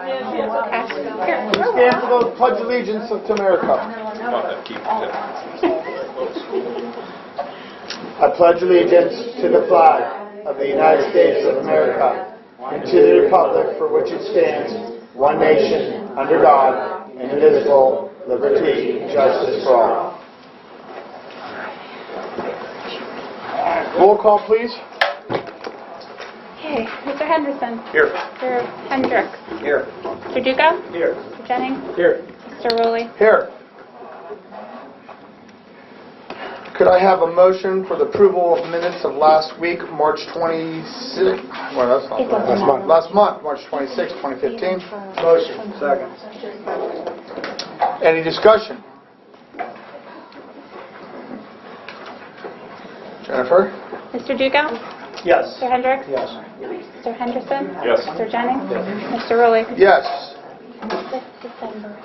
Stand for the Pledge of Allegiance to America. I pledge allegiance to the flag of the United States of America and to the republic for which it stands, one nation, under God, indivisible, liberty, and justice for all. Roll call, please. Okay, Mr. Henderson. Here. Mr. Hendricks. Here. Mr. Duco. Here. Mr. Jennings. Here. Mr. Rowley. Here. Could I have a motion for the approval of minutes of last week, March 26th? Well, that's not last month. Last month, March 26th, 2015. Motion. Second. Any discussion? Jennifer? Mr. Duco. Yes. Mr. Hendricks. Yes. Mr. Henderson. Yes. Mr. Jennings. Mr. Rowley. Yes. December.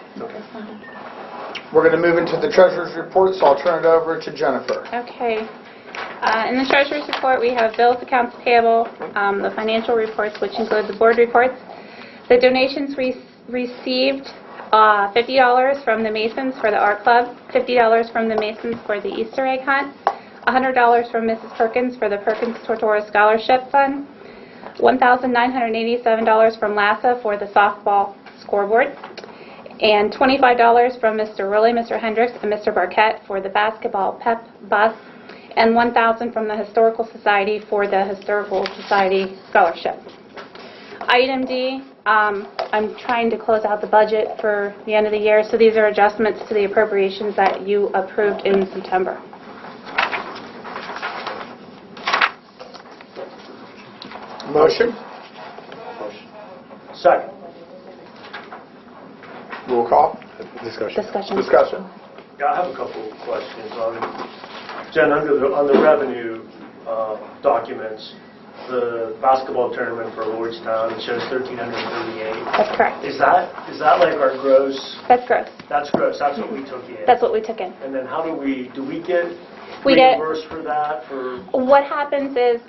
We're going to move into the treasurer's report, so I'll turn it over to Jennifer. Okay. In the treasurer's report, we have bills, accounts payable, the financial reports, which include the board reports. The donations received, $50 from the Masons for the art club, $50 from the Masons for the Easter egg hunt, $100 from Mrs. Perkins for the Perkins Tortora Scholarship Fund, $1,987 from LASA for the softball scoreboard, and $25 from Mr. Rowley, Mr. Hendricks, and Mr. Barquette for the basketball pep bus, and $1,000 from the Historical Society for the Historical Society Scholarship. Item D, I'm trying to close out the budget for the end of the year, so these are adjustments to the appropriations that you approved in September. Motion? Second. Roll call? Discussion. Discussion. Yeah, I have a couple of questions on, Jen, on the revenue documents. The basketball tournament for Lordstown, it shows $1,338. That's correct. Is that like our gross? That's gross. That's gross. That's what we took in. That's what we took in. And then how do we get We get reimbursed for that? What happens is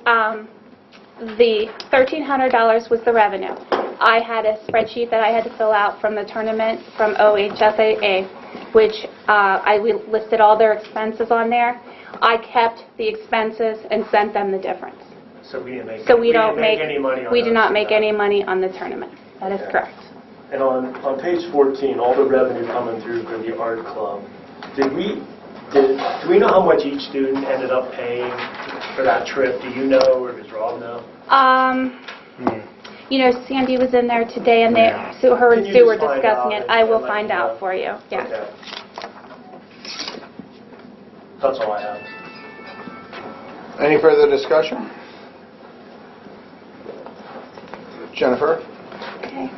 the $1,300 was the revenue. I had a spreadsheet that I had to fill out from the tournament from OHSAA, which we listed all their expenses on there. I kept the expenses and sent them the difference. So we didn't make any money on we do not make any money on the tournament. That is correct. And on page 14, all the revenue coming through for the art club, do we know how much each student ended up paying for that trip? Do you know, or does Rob know? You know, Sandy was in there today, and her and Sue were discussing it. I will find out for you. Yeah. Okay. That's all I have. Any further discussion? Jennifer? Okay.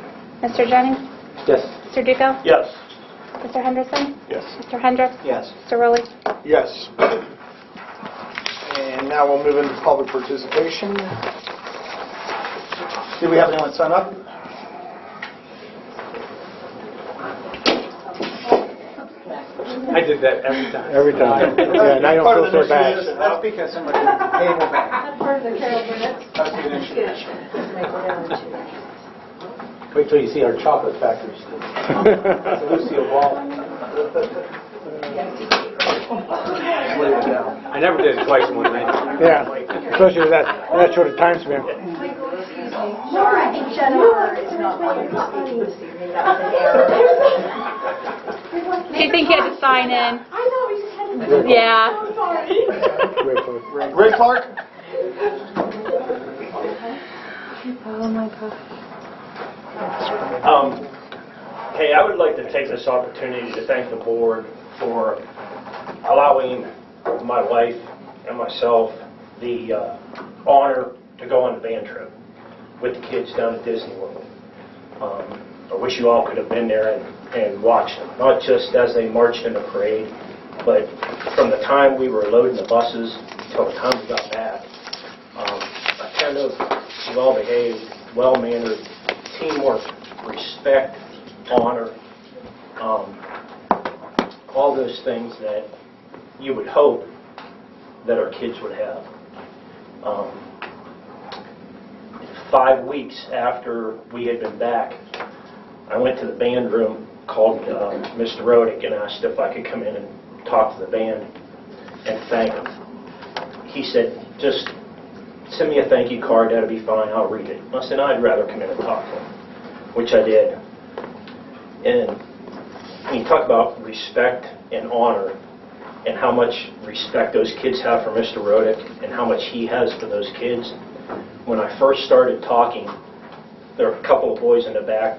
Mr. Jennings? Yes. Mr. Duco? Yes. Mr. Henderson? Yes. Mr. Hendricks? Yes. Mr. Rowley? Yes. And now we'll move into public participation. Do we have anyone sign up? I did that every time. Every time. Yeah, and I don't feel so bad. That's because somebody put the table back. That's part of the Carol Burnett. That's the initiative. Just Wait till you see our chocolate factory. That's a Lucille Ball. I never did it twice in one night. Yeah, especially with that short of time span. Sure, I think Jennifer is not wanting to speak with you. Maybe that was an error. Do you think you had to sign in? I know, we just had to. Yeah. I'm sorry. Ray Clark? Oh my God. Hey, I would like to take this opportunity to thank the board for allowing my wife and myself the honor to go on the band trip with the kids down at Disney World. I wish you all could have been there and watched them, not just as they marched in the parade, but from the time we were loading the buses until the time we got back. A kind of well-behaved, well-mannered, teamwork, respect, honor, all those things that you would hope that our kids would have. 5 weeks after we had been back, I went to the band room, called Mr. Rodick, and asked if I could come in and talk to the band and thank them. He said, just send me a thank you card, that'll be fine, I'll read it. I said, I'd rather come in and talk to him, which I did. And when you talk about respect and honor and how much respect those kids have for Mr. Rodick and how much he has for those kids, when I first started talking, there were a couple of boys in the back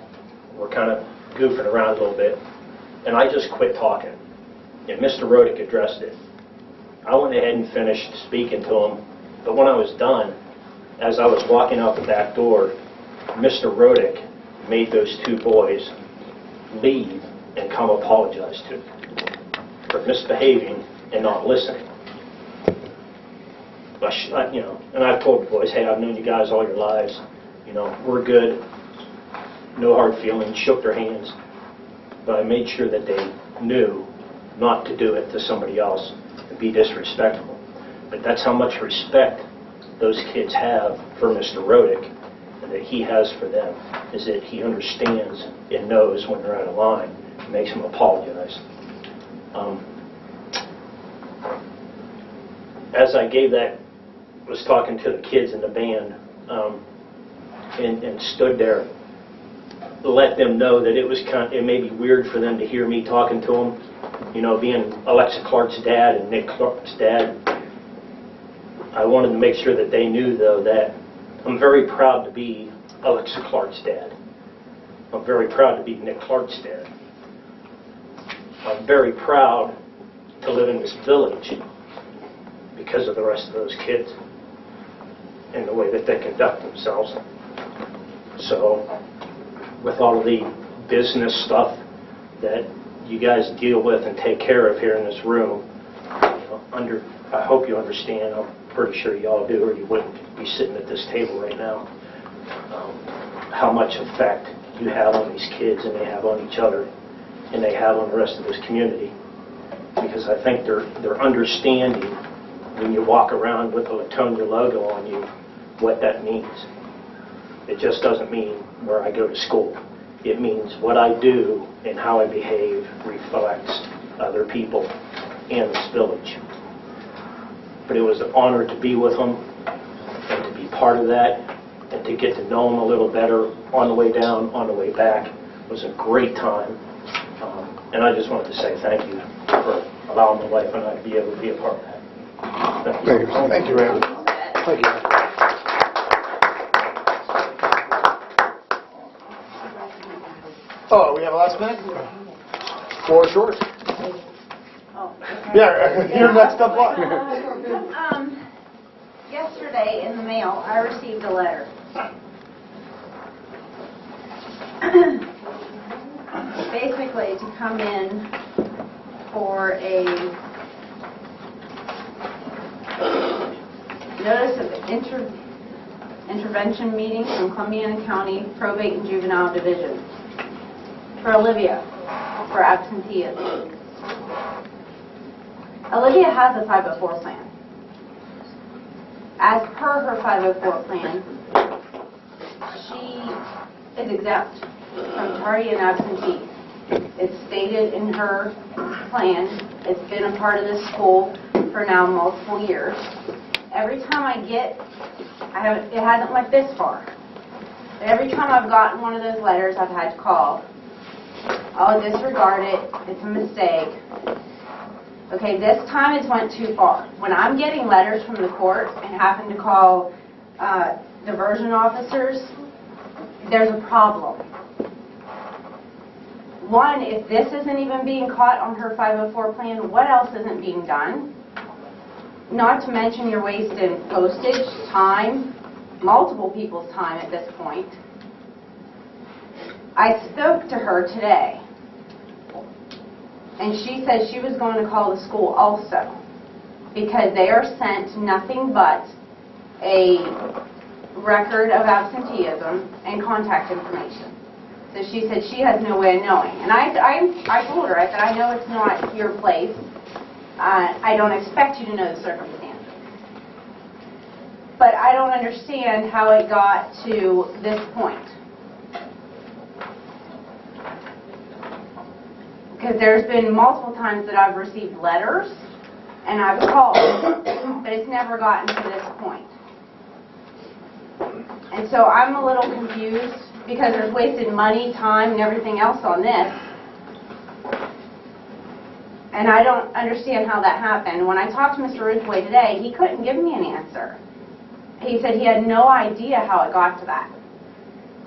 who were kind of goofing around a little bit, and I just quit talking. And Mr. Rodick addressed it. I went ahead and finished speaking to him, but when I was done, as I was walking out the back door, Mr. Rodick made those two boys leave and come apologize to me for misbehaving and not listening. And I've told the boys, hey, I've known you guys all your lives. We're good. No hard feelings. Shook their hands. But I made sure that they knew not to do it to somebody else and be disrespectful. But that's how much respect those kids have for Mr. Rodick and that he has for them, is that he understands and knows when they're out of line and makes them apologize. As I was talking to the kids in the band and stood there, let them know that it may be weird for them to hear me talking to them, being Alexa Clark's dad and Nick Clark's dad. I wanted to make sure that they knew, though, that I'm very proud to be Alexa Clark's dad. I'm very proud to be Nick Clark's dad. I'm very proud to live in this village because of the rest of those kids and the way that they conduct themselves. So, with all of the business stuff that you guys deal with and take care of here in this room, I hope you understand, I'm pretty sure you all do, or you wouldn't be sitting at this table right now, how much effect you have on these kids and they have on each other and they have on the rest of this community. Because I think they're understanding when you walk around with a Leetonia logo on you what that means. It just doesn't mean where I go to school. It means what I do and how I behave reflects other people and this village. But it was an honor to be with them and to be part of that and to get to know them a little better on the way down, on the way back. It was a great time. And I just wanted to say thank you for allowing my wife and I to be able to be a part of that. Thank you. Thank you, Randy. Thank you. Oh, we have a last minute? Floor is yours. Oh, okay. Yeah, you're next up. What? Yesterday in the mail, I received a letter. Basically, to come in for a notice of intervention meeting from Columbiana County Probate and Juvenile Division for Olivia for absenteeism. Olivia has a 504 plan. As per her 504 plan, she is exempt from tardy and absentee. It's stated in her plan. It's been a part of this school for now multiple years. Every time it hasn't went this far. But every time I've gotten one of those letters, I've had to call. I'll disregard it. It's a mistake. Okay, this time it's went too far. When I'm getting letters from the court and having to call diversion officers, there's a problem. One, if this isn't even being caught on her 504 plan, what else isn't being done? Not to mention you're wasting postage, time, multiple people's time at this point. I spoke to her today, and she said she was going to call the school also because they are sent nothing but a record of absenteeism and contact information. So she said she has no way of knowing. And I told her, I said, I know it's not your place. I don't expect you to know the circumstances. But I don't understand how it got to this point. Because there's been multiple times that I've received letters and I've called, but it's never gotten to this point. And so I'm a little confused because there's wasted money, time, and everything else on this. And I don't understand how that happened. When I talked to Mr. Ridgway today, he couldn't give me an answer. He said he had no idea how it got to that.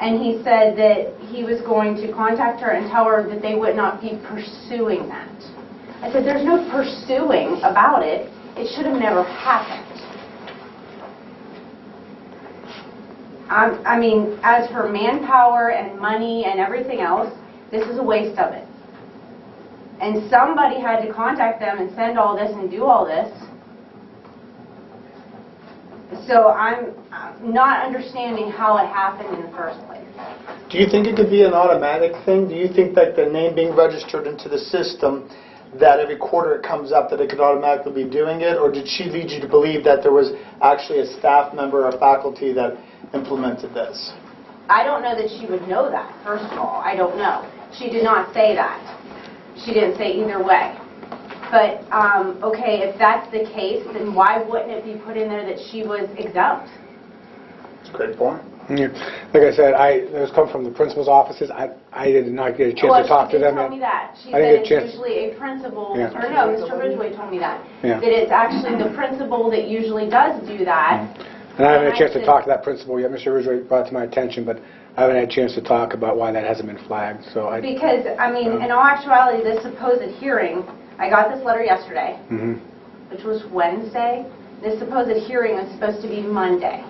And he said that he was going to contact her and tell her that they would not be pursuing that. I said, there's no pursuing about it. It should have never happened. I mean, as for manpower and money and everything else, this is a waste of it. And somebody had to contact them and send all this and do all this. So I'm not understanding how it happened in the first place. Do you think it could be an automatic thing? Do you think that the name being registered into the system, that every quarter it comes up that it could automatically be doing it? Or did she lead you to believe that there was actually a staff member or faculty that implemented this? I don't know that she would know that, first of all. I don't know. She did not say that. She didn't say either way. But, okay, if that's the case, then why wouldn't it be put in there that she was exempt? That's a great point. Yeah. Like I said, those come from the principal's offices. I did not get a chance to talk to them. Well, she did tell me that. She I said didn't it's get a chance. usually a principal, Yeah. or no, Mr. Ridgway told me that. Yeah. That it's actually the principal that usually does do that. And I haven't had a chance to said- talk to that principal yet. Mr. Ridgway brought it to my attention, but I haven't had a chance to talk about why that hasn't been flagged. So Because, I mean, in all actuality, this supposed hearing, I got this letter yesterday, which was Wednesday. This supposed hearing was supposed to be Monday.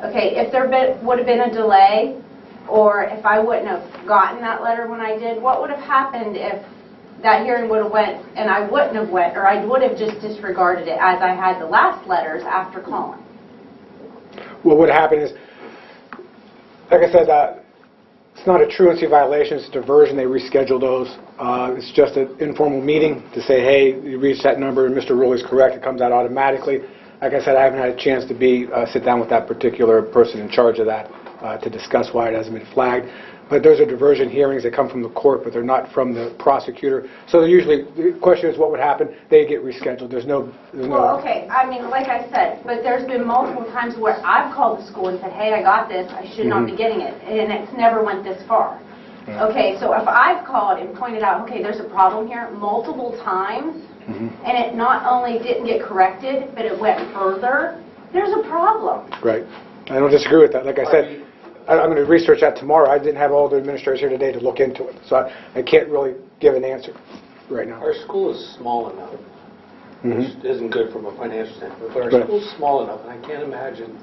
Okay, if there would have been a delay, or if I wouldn't have gotten that letter when I did, what would have happened if that hearing would have went and I wouldn't have went, or I would have just disregarded it as I had the last letters after calling? what would happen is, like I said, it's not a truancy violation, it's a diversion. They reschedule those. It's just an informal meeting to say, hey, you reached that number and Mr. Rule is correct. It comes out automatically. Like I said, I haven't had a chance to sit down with that particular person in charge of that to discuss why it hasn't been flagged. But those are diversion hearings that come from the court, but they're not from the prosecutor. So usually, the question is what would happen? They get rescheduled. There's no... Well, okay, I mean, like I said, but there's been multiple times where I've called the school and said, hey, I got this, I should not be getting it, and it's never went this far. Okay, so if I've called and pointed out, okay, there's a problem here multiple times, and it not only didn't get corrected, but it went further, there's a problem. Right. I don't disagree with that. Like I said, I'm going to research that tomorrow. I didn't have all the administrators here today to look into it, so I can't really give an answer right now. Our school is small enough, which isn't good from a financial standpoint, but our Right. school is small enough, and I can't imagine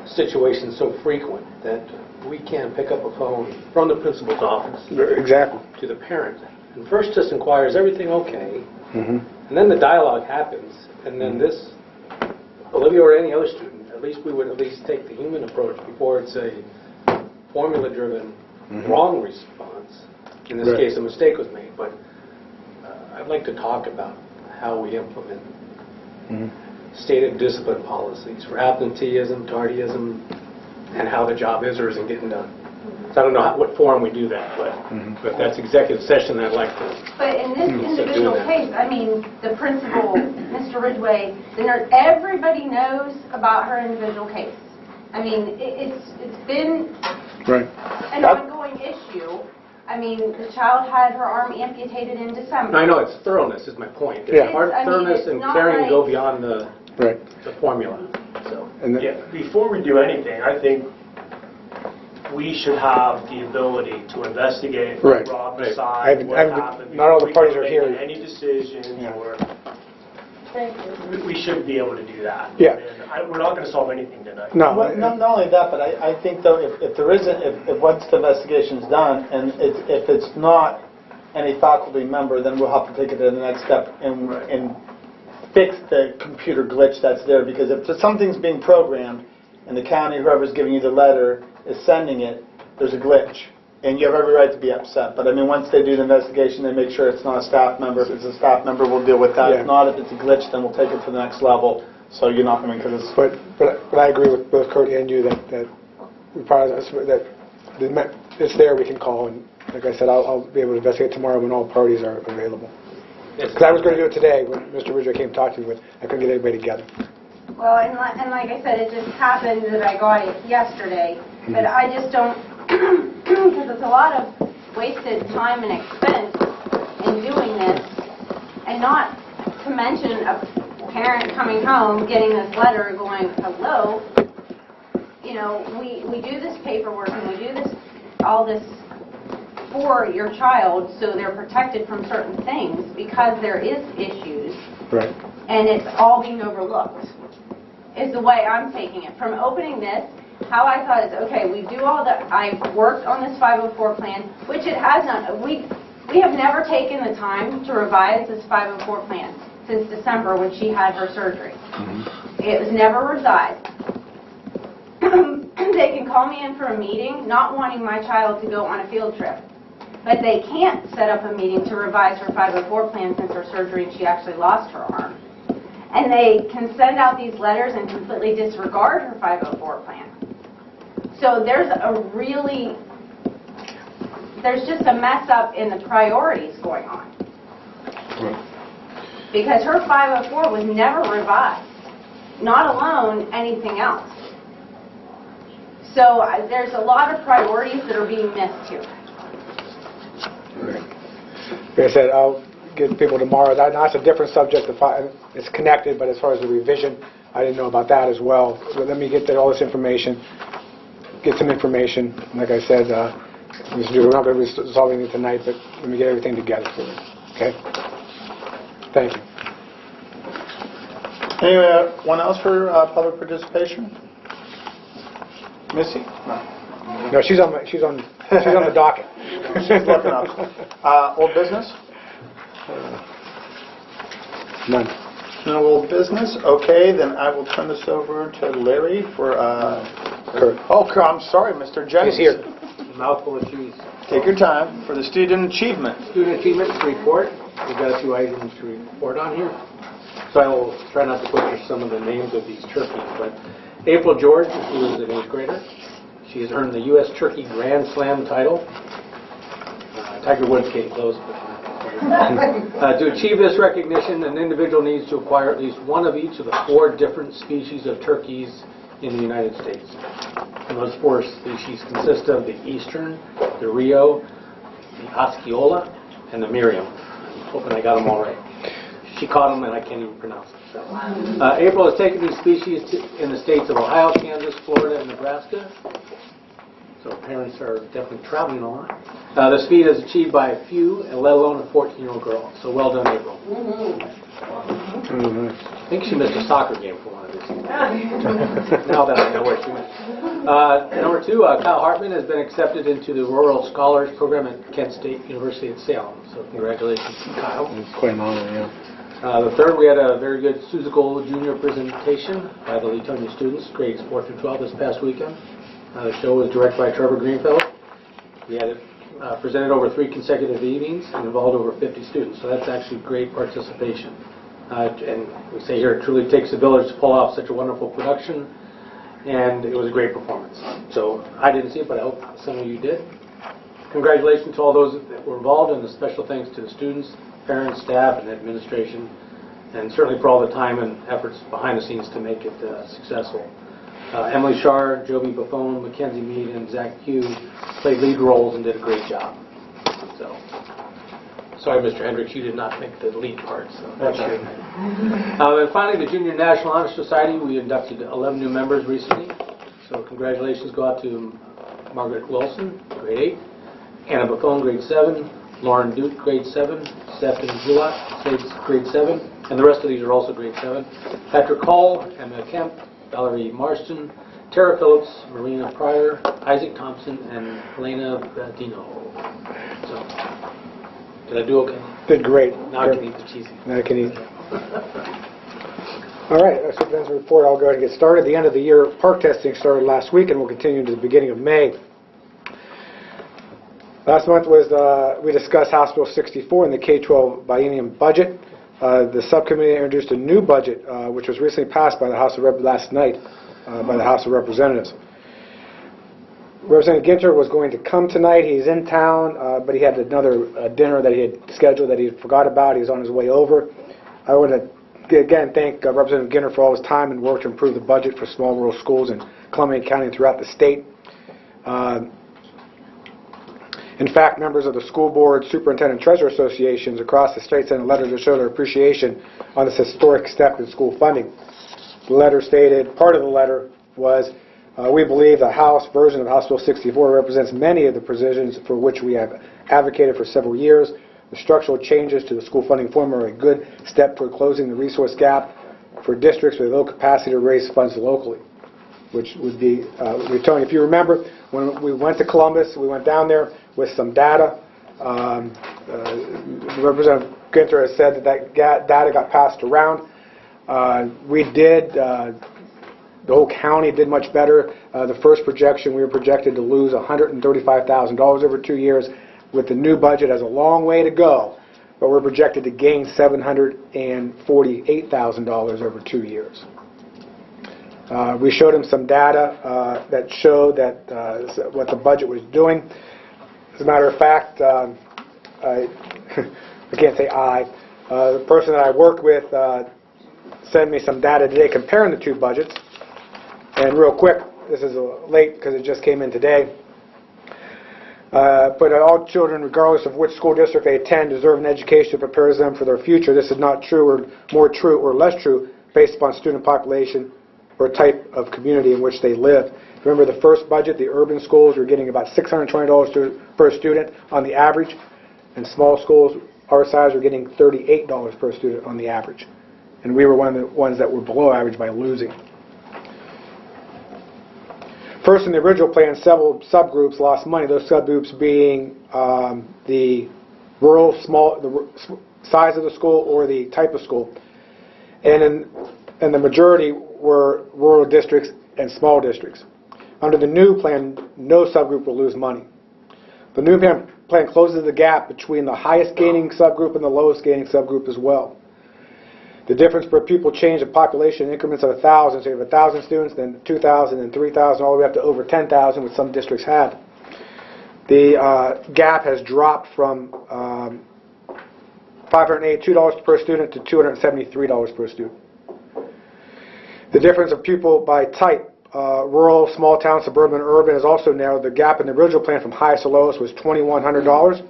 situations so frequent that we can't pick up a phone from the principal's office Exactly. to the parent. And first just inquire, is everything okay? And then the dialogue happens, and then this, Olivia or any other student, at least we would at least take the human approach before it's a formula-driven wrong response. In this Right. case, a mistake was made, but I'd like to talk about how we implement stated discipline policies for absenteeism, tardyism, and how the job is or isn't getting done. So I don't know what forum we do that, but if that's executive session, I'd like to. But in this individual that. case, I mean, the principal, Mr. Ridgway, the nurse, everybody knows about her individual case. I mean, it's been Right. an ongoing issue. I mean, the child had her arm amputated in December. I know, it's thoroughness is my point. Yeah. It's part I mean, thoroughness it's and not caring like- go beyond the Right. formula, so. And Yeah, before we do anything, I think we should have the ability to investigate from Right. Rob's Right. side what happened. not all the before we parties are can here. make Any decisions, Yeah. or we should be able to do that. Yeah. And we're not going to solve anything tonight. No. Well, not only that, but I think though, if there isn't, if once the investigation's done, and if it's not any faculty member, then we'll have to take it to the next step and fix the computer glitch that's there. Because if something's being programmed, and the county, whoever's giving you the letter, is sending it, there's a glitch. And you have every right to be upset. But I mean, once they do the investigation, they make sure it's not a staff member. If it's a staff member, we'll deal with that. Yeah. If not, if it's a glitch, then we'll take it to the next level. So you're not, I mean, because it's... But I agree with both Cody and you that we probably, that it's there, we can call and like I said, I'll be able to investigate tomorrow when all parties are available. Because I was going to do it today when Mr. Ridgway came to talk to me, but I couldn't get everybody together. Well, and like I said, it just happened that I got it yesterday, but I just don't, because it's a lot of wasted time and expense in doing this, and not to mention a parent coming home, getting this letter going, hello, you know, we do this paperwork and we do all this for your child so they're protected from certain things because there is issues. Right. And it's all being overlooked, is the way I'm taking it. From opening this, how I thought is, okay, we do all the, I worked on this 504 plan, which it has not, we have never taken the time to revise this 504 plan since December when she had her surgery. It was never revised. They can call me in for a meeting, not wanting my child to go on a field trip. But they can't set up a meeting to revise her 504 plan since her surgery and she actually lost her arm. And they can send out these letters and completely disregard her 504 plan. So there's just a mess up in the priorities going on. Because her 504 was never revised, not alone anything else. So there's a lot of priorities that are being missed here. Like I said, I'll get people tomorrow. That's a different subject. It's connected, but as far as the revision, I didn't know about that as well. So let me get all this information, get some information. Like I said, we're not going to be solving it tonight, but let me get everything together for you. Okay? Thank you. Anyone else for public participation? Missy? No. No, she's on the docket. She's looking up. Old business? None. No old business? Okay, then I will turn this over to Larry for... Kurt. Oh, I'm sorry, Mr. Jennings. He's here. Mouthful of cheese. Take your time for the student achievement. Student achievement report. We've got a few items to report on here. So I will try not to butcher some of the names of these turkeys. But April George, who is an 8th grader, she has earned the U.S. Turkey Grand Slam title. Tiger Woods came close. To achieve this recognition, an individual needs to acquire at least one of each of the 4 different species of turkeys in the United States. And those 4 species consist of the Eastern, the Rio, the Osceola, and the Miriam. Hoping I got them all right. She caught them and I can't even pronounce them. So. April has taken these species in the states of Ohio, Kansas, Florida, and Nebraska. So parents are definitely traveling a lot. The speed is achieved by a few, and let alone a 14-year-old girl. So well done, April. I think she missed a soccer game for one of these. Now that I know where she went. Number 2, Kyle Hartman has been accepted into the Rural Scholars Program at Kent State University at Salem. So congratulations, Kyle. It's quite an honor, yeah. The 3rd, we had a very good Susical Junior presentation by the Leetonia students, grades 4 through 12 this past weekend. The show was directed by Trevor Greenfeld. We had it presented over 3 consecutive evenings and involved over 50 students. So that's actually great participation. And we say here, it truly takes a village to pull off such a wonderful production. And it was a great performance. So I didn't see it, but I hope some of you did. Congratulations to all those that were involved, and a special thanks to the students, parents, staff, and administration, and certainly for all the time and efforts behind the scenes to make it successful. Emily Shar, Joby Buffone, Mackenzie Mead, and Zach Hughes played lead roles and did a great job. So, sorry, Mr. Hendricks, you did not make the lead part. So that's right. And finally, the Junior National Honor Society, we inducted 11 new members recently. So congratulations go out to Margaret Wilson, grade 8, Anna Buffone, grade 7, Lauren Duke, grade 7, Stephen Zulot, grade 7, and the rest of these are also grade 7. Patrick Hall, Emma Kemp, Valerie Marston, Tara Phillips, Marina Pryor, Isaac Thompson, and Helena Dino. So, did I do okay? Did great. Now I can eat the cheesy. Now I can eat. All right, our superintendent's report. I'll go ahead and get started. The end of the year park testing started last week and will continue into the beginning of May. Last month we discussed House Bill 64 and the K-12 biennium budget. The subcommittee introduced a new budget, which was recently passed by the House of last night by the House of Representatives. Representative Ginter was going to come tonight. He's in town, but he had another dinner that he had scheduled that he forgot about. He was on his way over. I want to, again, thank Representative Ginter for all his time and work to improve the budget for small rural schools in Columbia County and throughout the state. In fact, members of the school board, superintendent, and treasurer associations across the state sent letters to show their appreciation on this historic step in school funding. The letter stated, part of the letter was, we believe the House version of House Bill 64 represents many of the provisions for which we have advocated for several years. The structural changes to the school funding formula are a good step toward closing the resource gap for districts with low capacity to raise funds locally, which would be, Leetonia. If you remember, when we went to Columbus, we went down there with some data. Representative Ginter has said that data got passed around. We did, the whole county did much better. The first projection, we were projected to lose $135,000 over 2 years. With the new budget, has a long way to go, but we're projected to gain $748,000 over 2 years. We showed him some data that showed that what the budget was doing. As a matter of fact, I can't say the person that I work with sent me some data today comparing the two budgets. And real quick, this is late because it just came in today. But all children, regardless of which school district they attend, deserve an education that prepares them for their future. This is not true or more true or less true based upon student population or type of community in which they live. Remember the first budget, the urban schools were getting about $620 per student on the average, and small schools our size were getting $38 per student on the average. And we were one of the ones that were below average by losing. First, in the original plan, several subgroups lost money, those subgroups being the rural, the size of the school or the type of school. And the majority were rural districts and small districts. Under the new plan, no subgroup will lose money. The new plan closes the gap between the highest gaining subgroup and the lowest gaining subgroup as well. The difference per pupil change in population increments of 1,000. So you have 1,000 students, then 2,000, and 3,000, all the way up to over 10,000, which some districts had. The gap has dropped from $582 per student to $273 per student. The difference of pupil by type, rural, small town, suburban, urban, is also narrowed. The gap in the original plan from highest to lowest was $2,100,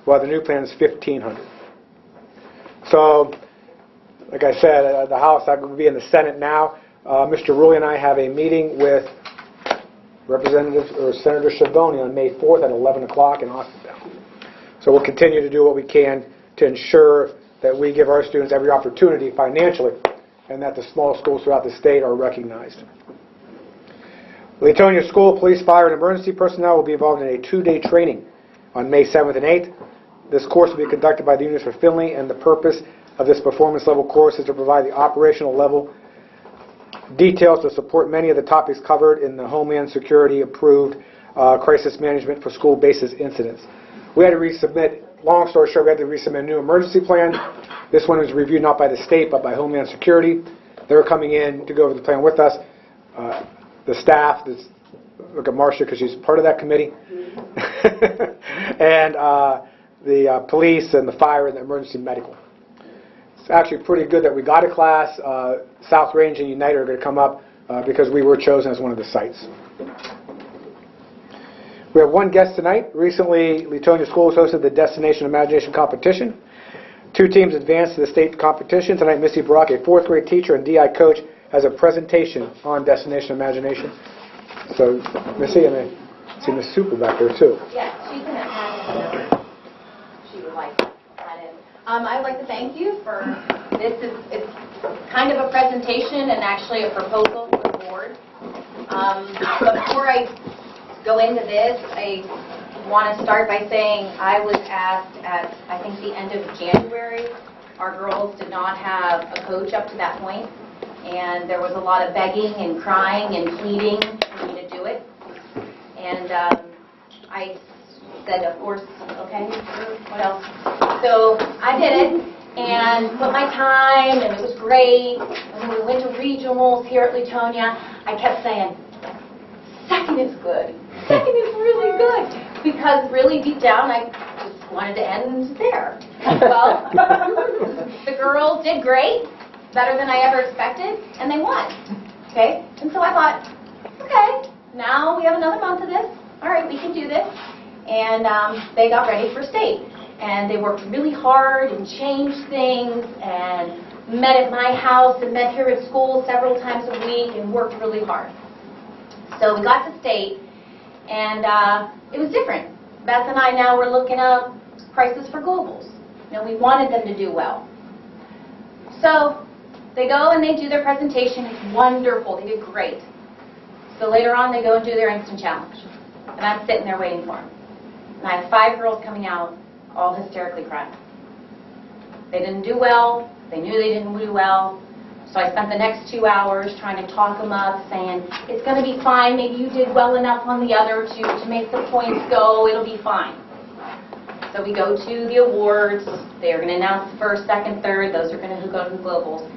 while the new plan is $1,500. So, like I said, the House, I'm going to be in the Senate now. Mr. Rulli and I have a meeting with Senator Schiavone on May 4th at 11 o'clock in Austintown. So we'll continue to do what we can to ensure that we give our students every opportunity financially and that the small schools throughout the state are recognized. Leetonia School, Police, Fire, and Emergency personnel will be involved in a 2-day training on May 7th and 8th. This course will be conducted by the Units for Finley, and the purpose of this performance level course is to provide the operational level details to support many of the topics covered in the Homeland Security approved crisis management for school basis incidents. We had to resubmit, long story short, we had to resubmit a new emergency plan. This one was reviewed not by the state but by Homeland Security. They're coming in to go over the plan with us. The staff, look at Marcia because she's part of that committee, and the police and the fire and the emergency medical. It's actually pretty good that we got a class. South Range and United are going to come up because we were chosen as one of the sites. We have one guest tonight. Recently, Leetonia Schools hosted the Destination Imagination Competition. 2 teams advanced to the state competition. Tonight, Missy Brock, a 4th grade teacher and DI coach, has a presentation on Destination Imagination. So, Missy, and I see Miss Super back there, too. Yeah, she's in that packet. She would like that in. I'd like to thank you for this. It's kind of a presentation and actually a proposal for the board. But before I go into this, I want to start by saying I was asked at, I think, the end of January. Our girls did not have a coach up to that point, and there was a lot of begging and crying and pleading for me to do it. And I said, of course, okay, what else? So I did it and put my time, and it was great. And when we went to regionals here at Leetonia, I kept saying, second is good. Second is okay, good. Because really deep down, I just wanted to end there. Well, the girls did great, better than I ever expected, and they won. Okay? And so I thought, okay, now we have another month of this. All right, we can do this. And they got ready for state. And they worked really hard and changed things and met at my house and met here at school several times a week and worked really hard. So we got to state, and it was different. Beth and I now were looking up prices for globals. You know, we wanted them to do well. So they go and they do their presentation. It's wonderful. They did great. So later on, they go and do their instant challenge. And I'm sitting there waiting for them. And I have 5 girls coming out, all hysterically crying. They didn't do well. They knew they didn't do well. So I spent the next 2 hours trying to talk them up, saying, it's going to be fine. Maybe you did well enough on the other to make the points go. It'll be fine. So we go to the awards. They're going to announce the first, second, third. Those are going to go to the globals.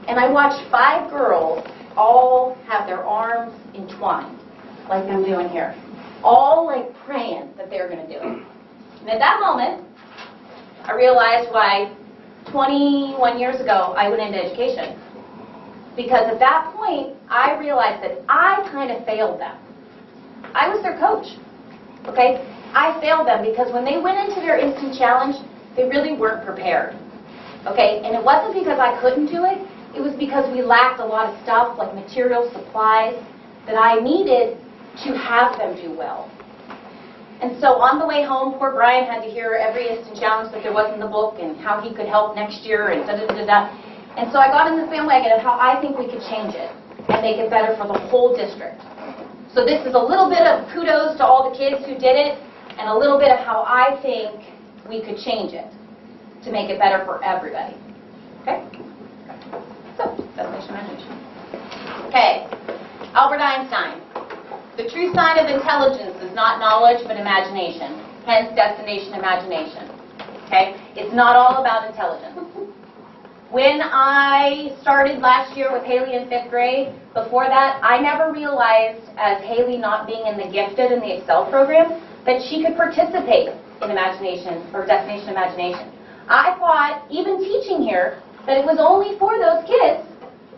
And I watched 5 girls all have their arms entwined, like I'm doing here. All like praying that they were going to do it. And at that moment, I realized why 21 years ago I went into education. Because at that point, I realized that I kind of failed them. I was their coach. Okay? I failed them because when they went into their instant challenge, they really weren't prepared. Okay? And it wasn't because I couldn't do it. It was because we lacked a lot of stuff like material supplies that I needed to have them do well. And so on the way home, poor Brian had to hear every instant challenge that there was in the book and how he could help next year and da-da-da-da. And so I got in the bandwagon of how I think we could change it and make it better for the whole district. So this is a little bit of kudos to all the kids who did it and a little bit of how I think we could change it to make it better for everybody. Okay? So, destination imagination. Okay, Albert Einstein. The true sign of intelligence is not knowledge, but imagination. Hence, destination imagination. Okay? It's not all about intelligence. When I started last year with Haley in 5th grade, before that, I never realized, as Haley not being in the gifted in the Excel program, that she could participate in imagination or destination imagination. I thought, even teaching here, that it was only for those kids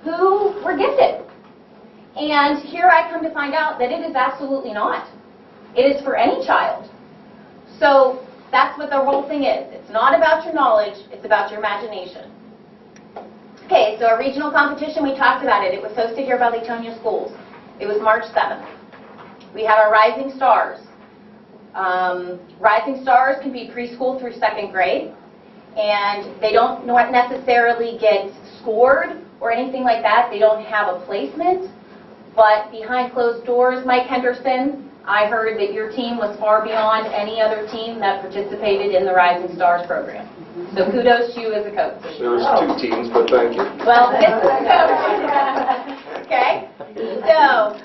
who were gifted. And here I come to find out that it is absolutely not. It is for any child. So that's what the whole thing is. It's not about your knowledge, it's about your imagination. Okay, so our regional competition, we talked about it. It was hosted here by Leetonia Schools. It was March 7th. We have our Rising Stars. Rising Stars can be preschool through 2nd grade. And they don't necessarily get scored or anything like that. They don't have a placement. But behind closed doors, Mike Henderson, I heard that your team was far beyond any other team that participated in the Rising Stars program. So kudos to you as a coach. There was 2 teams, but thank you. Well, this is a coach. Okay. So,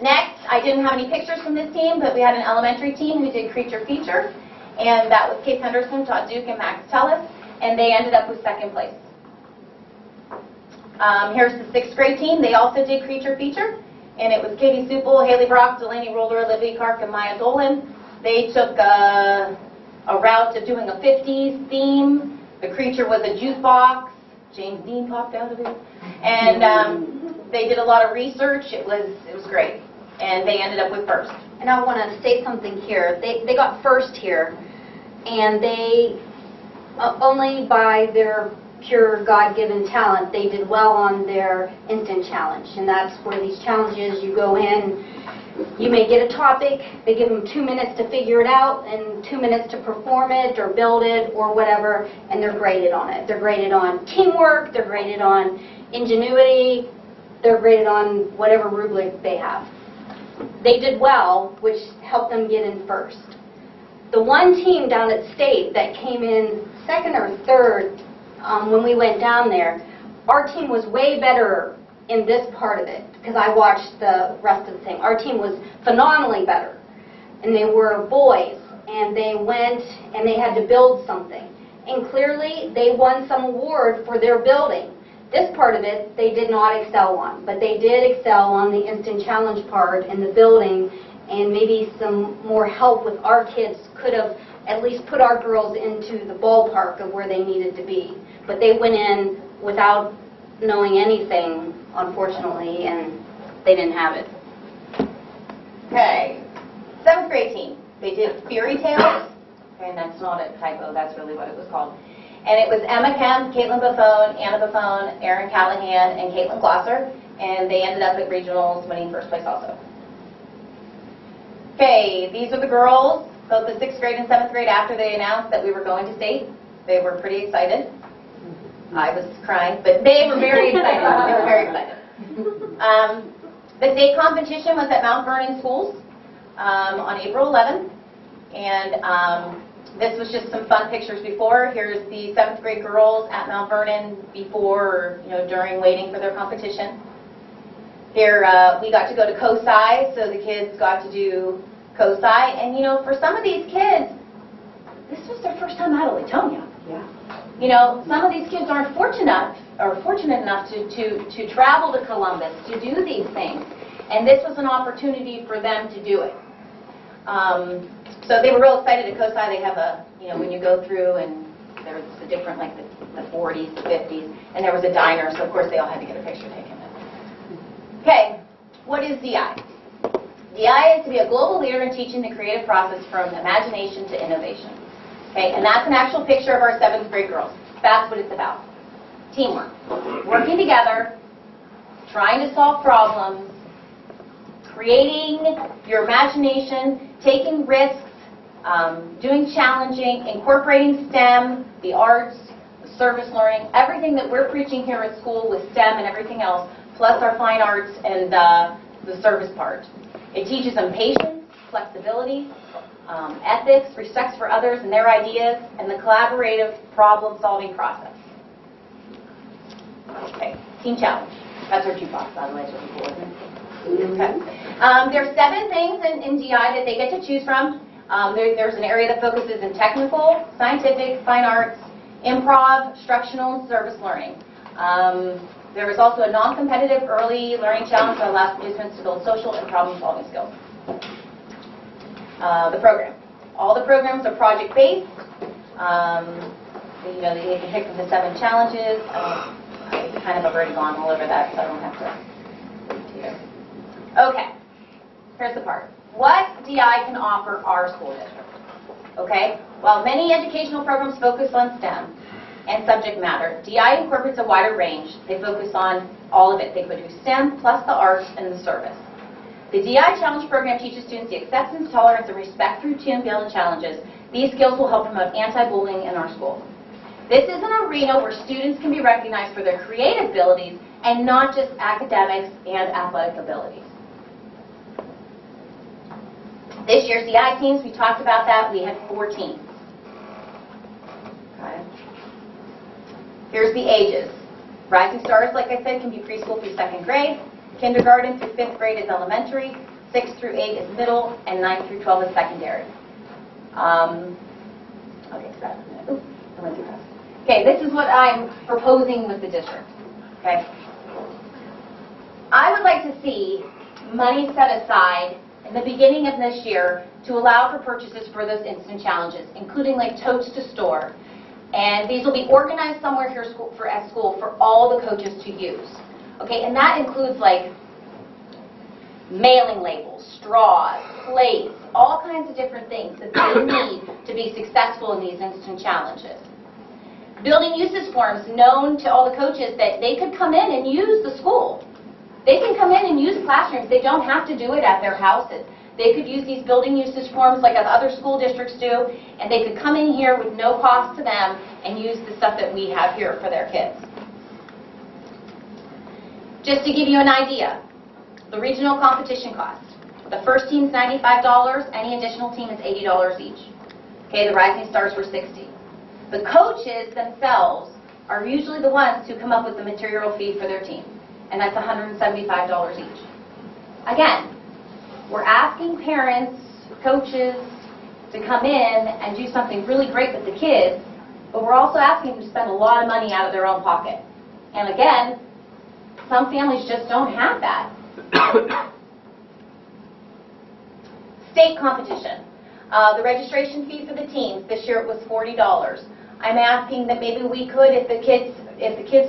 next, I didn't have any pictures from this team, but we had an elementary team who did creature feature. And that was Kate Henderson, Todd Duke, and Max Tellis. And they ended up with 2nd place. Here's the 6th grade team. They also did creature feature. And it was Katie Supel, Haley Brock, Delaney Roller, Olivia Clark, and Maya Dolan. They took a route of doing a 50s theme. The creature was a jukebox. James Dean popped out of it. And they did a lot of research. It was great. And they ended up with 1st. And I want to say something here. They got 1st here. And they, only by their pure God-given talent, they did well on their instant challenge. And that's where these challenges, you go in, you may get a topic, they give them 2 minutes to figure it out and 2 minutes to perform it or build it or whatever, and they're graded on it. They're graded on teamwork, they're graded on ingenuity, they're graded on whatever rubric they have. They did well, which helped them get in 1st. The one team down at state that came in 2nd or 3rd when we went down there, our team was way better in this part of it because I watched the rest of the thing. Our team was phenomenally better. And they were boys, and they went and they had to build something. And clearly, they won some award for their building. This part of it, they did not excel on, but they did excel on the instant challenge part and the building and maybe some more help with our kids could have at least put our girls into the ballpark of where they needed to be. But they went in without knowing anything, unfortunately, and they didn't have it. Okay, 7th grade team. They did fairy tales, and that's not a typo, that's really what it was called. And it was Emma Kemp, Caitlin Buffone, Anna Buffone, Erin Callahan, and Caitlin Glosser, and they ended up at regionals winning first place also. Okay, these are the girls, both the 6th grade and 7th grade, after they announced that we were going to state. They were pretty excited. I was crying, but they were very excited. They were very excited. The state competition was at Mount Vernon Schools on April 11th, and this was just some fun pictures before. Here's the 7th grade girls at Mount Vernon before, or during waiting for their competition. Here we got to go to COSI, so the kids got to do COSI, and for some of these kids, this was their first time out of Leetonia. Yeah. Some of these kids aren't fortunate enough to travel to Columbus to do these things, and this was an opportunity for them to do it. So they were real excited at COSI. They have a, when you go through, and there's the different, like the 40s, the 50s, and there was a diner, so of course they all had to get a picture taken. Okay, what is DI? DI is to be a global leader in teaching the creative process from imagination to innovation. Okay, and that's an actual picture of our 7th grade girls. That's what it's about. Teamwork. Working together, trying to solve problems, creating your imagination, taking risks, doing challenging, incorporating STEM, the arts, the service learning, everything that we're preaching here at school with STEM and everything else, plus our fine arts and the service part. It teaches them patience, flexibility, ethics, respect for others and their ideas, and the collaborative problem-solving process. Okay, team challenge. That's our jukebox, by the way. It's really cool, isn't it? Okay. There's 7 things in DI that they get to choose from. There's an area that focuses in technical, scientific, fine arts, improv, instructional, and service learning. There is also a non-competitive early learning challenge that allows participants to build social and problem-solving skills. The program. All the programs are project-based. They need to pick the 7 challenges. I kind of have already gone all over that, so I don't have to read to you. Okay, here's the part. What DI can offer our school district? Okay, while many educational programs focus on STEM and subject matter, DI incorporates a wider range. They focus on all of it. They could do STEM plus the arts and the service. The DI Challenge program teaches students the acceptance, tolerance, and respect through team-building challenges. These skills will help promote anti-bullying in our school. This is an arena where students can be recognized for their creative abilities and not just academics and athletic abilities. This year's DI teams, we talked about that. We had 4 teams. Okay. Here's the ages. Rising Stars, like I said, can be preschool through 2nd grade. Kindergarten through 5th grade is elementary. 6th through 8 is middle. And 9th through 12 is secondary. Okay, so I went too fast. Okay, this is what I'm proposing with the district. Okay. I would like to see money set aside in the beginning of this year to allow for purchases for those instant challenges, including like totes to store. And these will be organized somewhere here at school for all the coaches to use. Okay, and that includes like mailing labels, straws, plates, all kinds of different things that they need to be successful in these instant challenges. Building uses forms known to all the coaches that they could come in and use the school. They can come in and use classrooms. They don't have to do it at their houses. They could use these building usage forms like other school districts do, and they could come in here with no cost to them and use the stuff that we have here for their kids. Just to give you an idea, the regional competition cost. The first team's $95, any additional team is $80 each. Okay, the Rising Stars were $60. The coaches themselves are usually the ones who come up with the material fee for their team, and that's $175 each. Again, we're asking parents, coaches, to come in and do something really great with the kids, but we're also asking them to spend a lot of money out of their own pocket. And again, some families just don't have that. State competition. The registration fee for the teams, this year it was $40. I'm asking that maybe we could, if the kids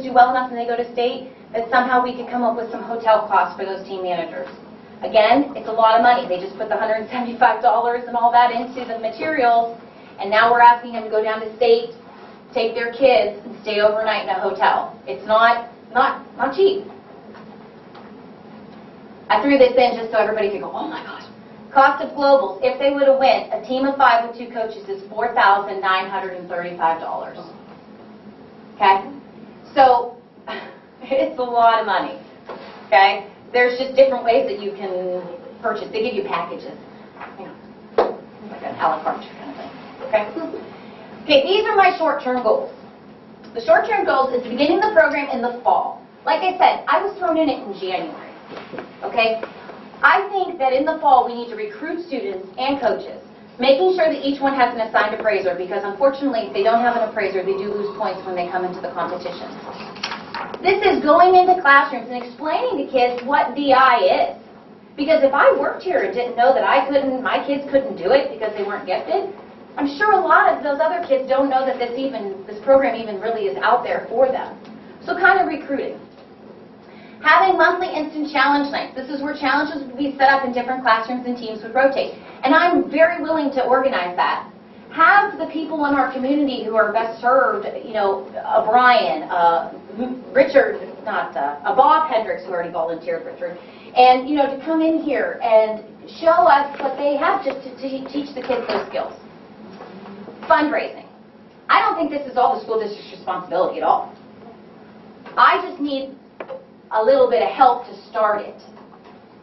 do well enough and they go to state, that somehow we could come up with some hotel costs for those team managers. Again, it's a lot of money. They just put the $175 and all that into the materials, and now we're asking them to go down to state, take their kids, and stay overnight in a hotel. It's not cheap. I threw this in just so everybody could go, oh my gosh. Cost of globals, if they would have went, a team of 5 with 2 coaches is $4,935. Okay? So, it's a lot of money. Okay? There's just different ways that you can purchase. They give you packages. You know, like an a la carte kind of thing. Okay? Okay, these are my short-term goals. The short-term goals is beginning the program in the fall. Like I said, I was thrown in it in January. Okay? I think that in the fall we need to recruit students and coaches, making sure that each one has an assigned appraiser, because unfortunately if they don't have an appraiser, they do lose points when they come into the competition. This is going into classrooms and explaining to kids what DI is. Because if I worked here and didn't know that my kids couldn't do it because they weren't gifted, I'm sure a lot of those other kids don't know that this program even really is out there for them. So kind of recruiting. Having monthly instant challenge nights. This is where challenges would be set up in different classrooms and teams would rotate. And I'm very willing to organize that. Have the people in our community who are best served, you know, a Brian, Richard, a Bob Hendricks, who already volunteered, Richard, and, you know, to come in here and show us what they have just to teach the kids those skills. Fundraising. I don't think this is all the school district's responsibility at all. I just need a little bit of help to start it.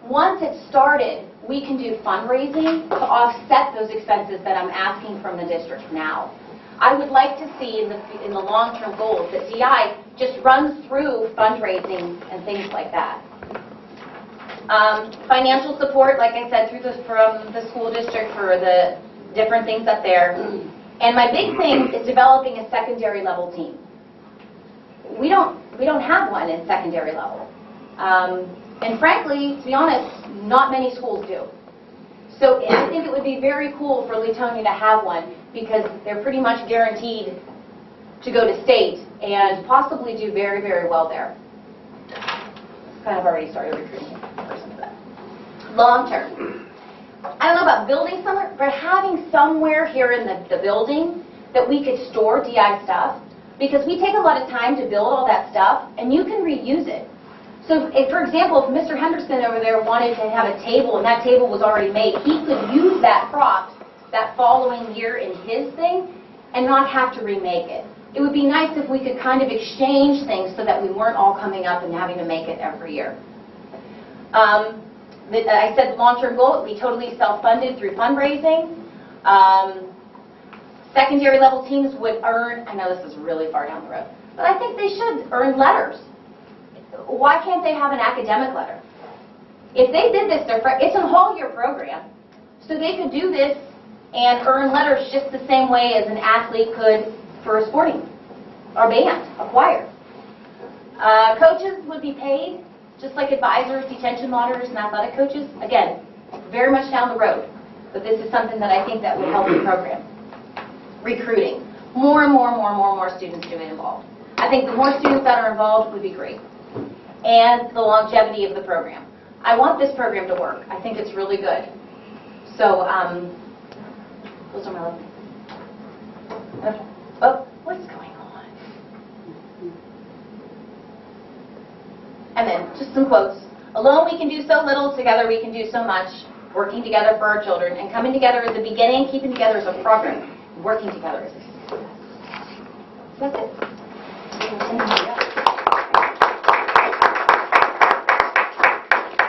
Once it's started, we can do fundraising to offset those expenses that I'm asking from the district now. I would like to see in the long-term goals that DI just runs through fundraising and things like that. Financial support, like I said, from the school district for the different things up there. And my big thing is developing a secondary level team. We don't have one in secondary level. And frankly, to be honest, not many schools do. So I think it would be very cool for Leetonia to have one, because they're pretty much guaranteed to go to state and possibly do very, very well there. Kind of already started recruiting a person for that. Long term. I don't know about building somewhere, but having somewhere here in the building that we could store DI stuff. Because we take a lot of time to build all that stuff, and you can reuse it. So, for example, if Mr. Henderson over there wanted to have a table, and that table was already made, he could use that prop that following year in his thing and not have to remake it. It would be nice if we could kind of exchange things so that we weren't all coming up and having to make it every year. I said long-term goal would be totally self-funded through fundraising. Secondary level teams would earn, I know this is really far down the road, but I think they should earn letters. Why can't they have an academic letter? If they did this, it's a whole year program, so they could do this and earn letters just the same way as an athlete could for a sporting or band, a choir. Coaches would be paid just like advisors, detention monitors, and athletic coaches. Again, very much down the road, but this is something that I think that would help the program. Recruiting. More and more students to get involved. I think the more students that are involved would be great. And the longevity of the program. I want this program to work. I think it's really good. So, those are my little... Oh, what's going on? And then, just some quotes. Alone we can do so little, together we can do so much. Working together for our children, and coming together is the beginning, keeping together is a progress. Working together is a success. That's it.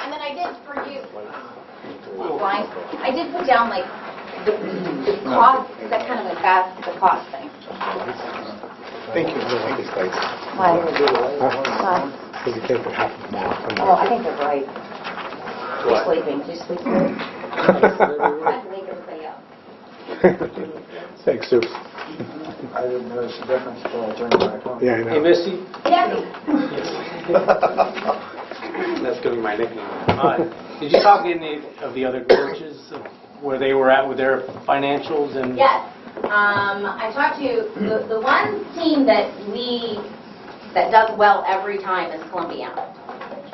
And then I did for you, Brian, I did put down like the cost, is that kind of like the cost thing? Thank you. Why? Because you can't put half of them off. Oh, I think they're right. You're sleeping. Did you sleep good? I have to wake everybody up. Thanks, Sue. I didn't notice the difference until I turned back on. Yeah, I know. Hey, Misty. Yeah. That's going to be my nickname. Did you talk to any of the other coaches where they were at with their financials and? Yes. I talked to the one team that does well every time is Columbiana.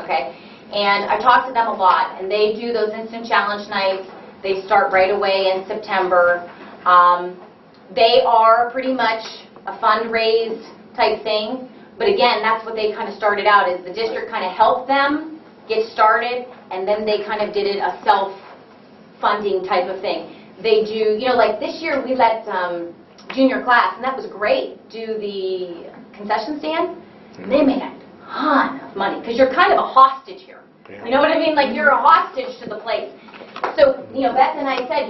Okay? And I talked to them a lot, and they do those instant challenge nights. They start right away in September. They are pretty much a fundraise type thing, but again, that's what they kind of started out, is the district kind of helped them get started, and then they kind of did it a self-funding type of thing. They do, like this year we let junior class, and that was great, do the concession stand. They made a ton of money, because you're kind of a hostage here. You know what I mean? Like, you're a hostage to the place. So, Beth and I said,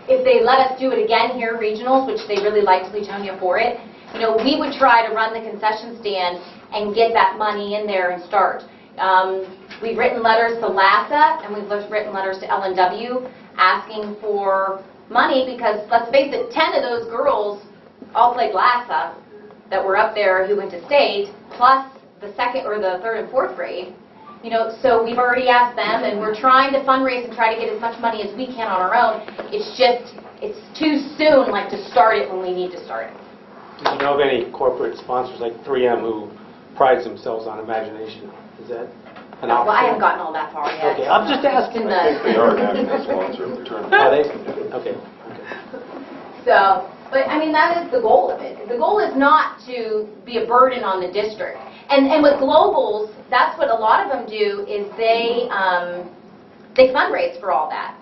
if they let us do it again here, regionals, which they really liked Leetonia for it, we would try to run the concession stand and get that money in there and start. We've written letters to LASA, and we've written letters to LNW asking for money, because, let's face it, 10 of those girls all played LASA that were up there who went to state, plus the second or the third and fourth grade. So we've already asked them, and we're trying to fundraise and try to get as much money as we can on our own. It's too soon, like, to start it when we need to start it. Do you know of any corporate sponsors like 3M who prides themselves on imagination? Is that an option? Well, I haven't gotten all that far yet. Okay, I'm just asking. I think they are a national sponsor of the tournament. Are they? Okay. So, but I mean, that is the goal of it. The goal is not to be a burden on the district. And with globals, that's what a lot of them do, is they fundraise for all that.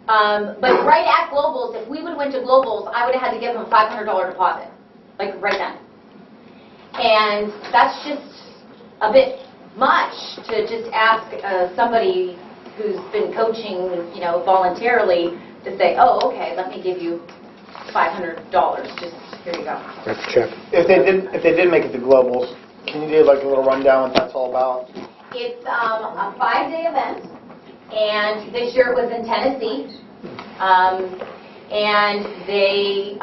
But right at globals, if we would have went to globals, I would have had to give them a $500 deposit, like right then. And that's just a bit much to just ask somebody who's been coaching, voluntarily, to say, oh, okay, let me give you $500. Just here you go. That's a check. If they did make it to globals, can you do like a little rundown what that's all about? It's a 5-day event, and this year it was in Tennessee. And they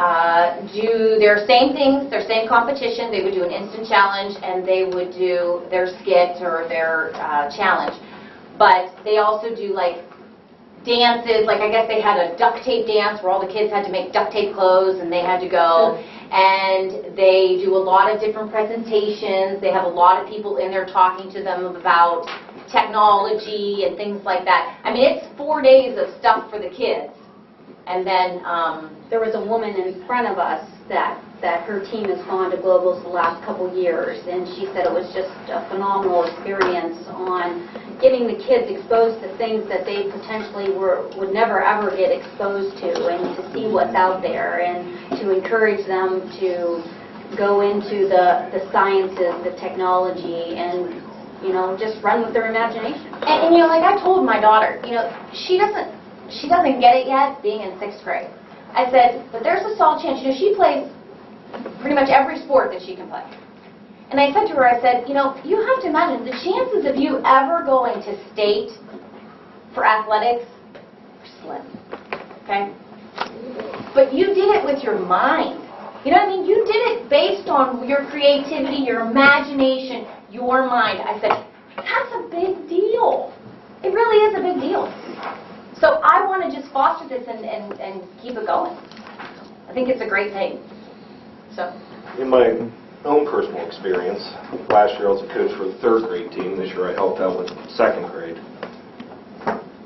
do their same things, their same competition. They would do an instant challenge, and they would do their skit or their challenge. But they also do like dances, like I guess they had a duct tape dance where all the kids had to make duct tape clothes, and they had to go. And they do a lot of different presentations. They have a lot of people in there talking to them about technology and things like that. I mean, it's 4 days of stuff for the kids. And then There was a woman in front of us that her team has gone to globals the last couple years, and she said it was just a phenomenal experience on getting the kids exposed to things that they potentially would never ever get exposed to, and to see what's out there, and to encourage them to go into the sciences, the technology, and just run with their imagination. And like I told my daughter, she doesn't get it yet, being in 6th grade. I said, but there's a solid chance. She plays pretty much every sport that she can play. And I said to her, I said, you have to imagine the chances of you ever going to state for athletics are slim. Okay? But you did it with your mind. You know what I mean? You did it based on your creativity, your imagination, your mind. I said, that's a big deal. It really is a big deal. So I want to just foster this and keep it going. I think it's a great thing. So. In my own personal experience, last year I was a coach for the 3rd grade team. This year I helped out with 2nd grade.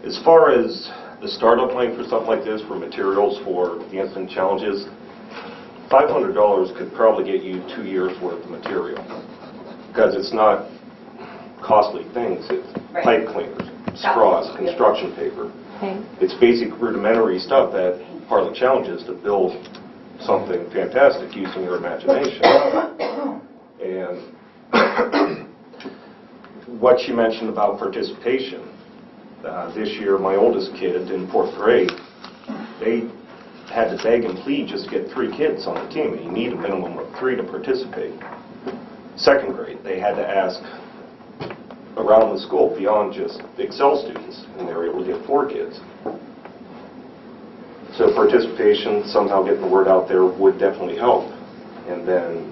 As far as the startup line for something like this, for materials for the instant challenges, $500 could probably get you 2 years worth of material, because it's not costly things. It's pipe cleaners, straws, construction paper. It's basic rudimentary stuff that part of the challenge is to build something fantastic using your imagination. And what you mentioned about participation, this year my oldest kid in 4th grade, they had to beg and plead just to get 3 kids on the team. You need a minimum of 3 to participate. 2nd grade, they had to ask around the school beyond just Excel students, and they were able to get 4 kids. So participation, somehow getting the word out there, would definitely help. And then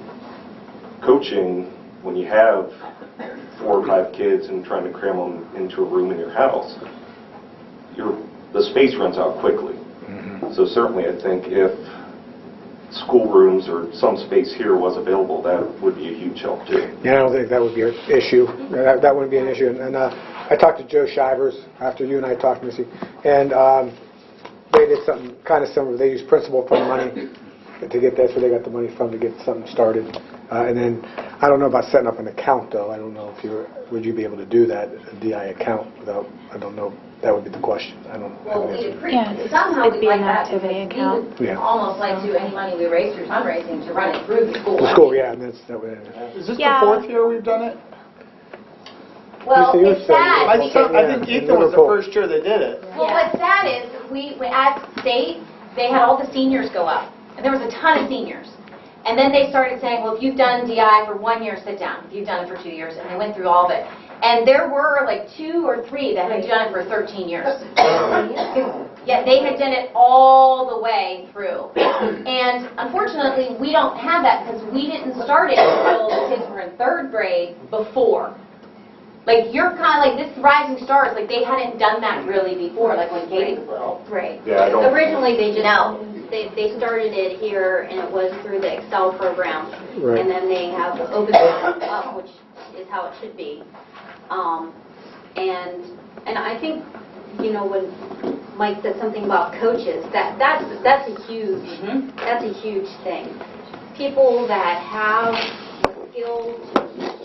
coaching, when you have 4 or 5 kids and trying to cram them into a room in your house, you're the space runs out quickly. So certainly I think if schoolrooms or some space here was available, that would be a huge help too. Yeah, I don't think that would be an issue. That wouldn't be an issue. And I talked to Joe Shivers after you and I talked, Missy, and they did something kind of similar. They used principal fund money to get that, so they got the money from to get something started. And then I don't know about setting up an account though. I don't know if would you be able to do that, a DI account without, I don't know. That would be the question. I don't Well, have an answer. Yeah, somehow it'd we'd be like an that. activity because account. we would Yeah. almost like to, any money we raise through fundraising, to run it through the school. The school, yeah, and that would. Is this Yeah. the fourth year we've done it? Well, You it's said- sad. I think in Ethan was the Liverpool. first year they did it. Well, what's sad is, we at state, they had all the seniors go up, and there was a ton of seniors. And then they started saying, well, if you've done DI for 1 year, sit down. If you've done it for 2 years, and they went through all of it. And there were like 2 or 3 that had done it for 13 years. Yet they had done it all the way through. And unfortunately, we don't have that because we didn't start it until the kids were in 3rd grade before. Like, you're kind of like this Rising Stars, like they hadn't done that really before, like when Katie was little. Right. Yeah, I don't. Originally, they just, No. they started it here, and it was through the Excel program. Right. And then they have opened it up, which is how it should be. And I think, you know, when Mike said something about coaches, that's a huge thing. People that have the skill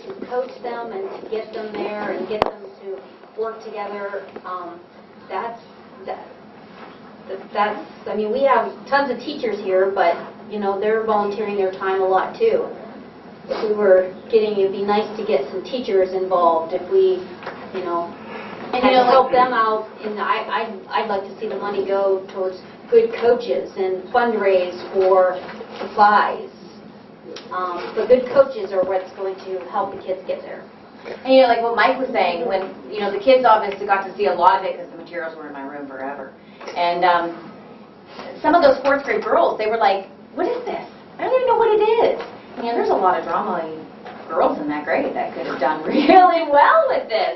to coach them and to get them there and get them to work together, I mean, we have tons of teachers here, but, you know, they're volunteering their time a lot too. If we were it'd be nice to get some teachers involved if we, you know, and help them out. And I'd like to see the money go towards good coaches and fundraise for supplies. But good coaches are what's going to help the kids get there. And you know, like what Mike was saying, when, you know, the kids obviously got to see a lot of it because the materials were in my room forever. And some of those 4th grade girls, they were like, what is this? I don't even know what it is. You know, there's a lot of drama girls in that grade that could have done really well with this,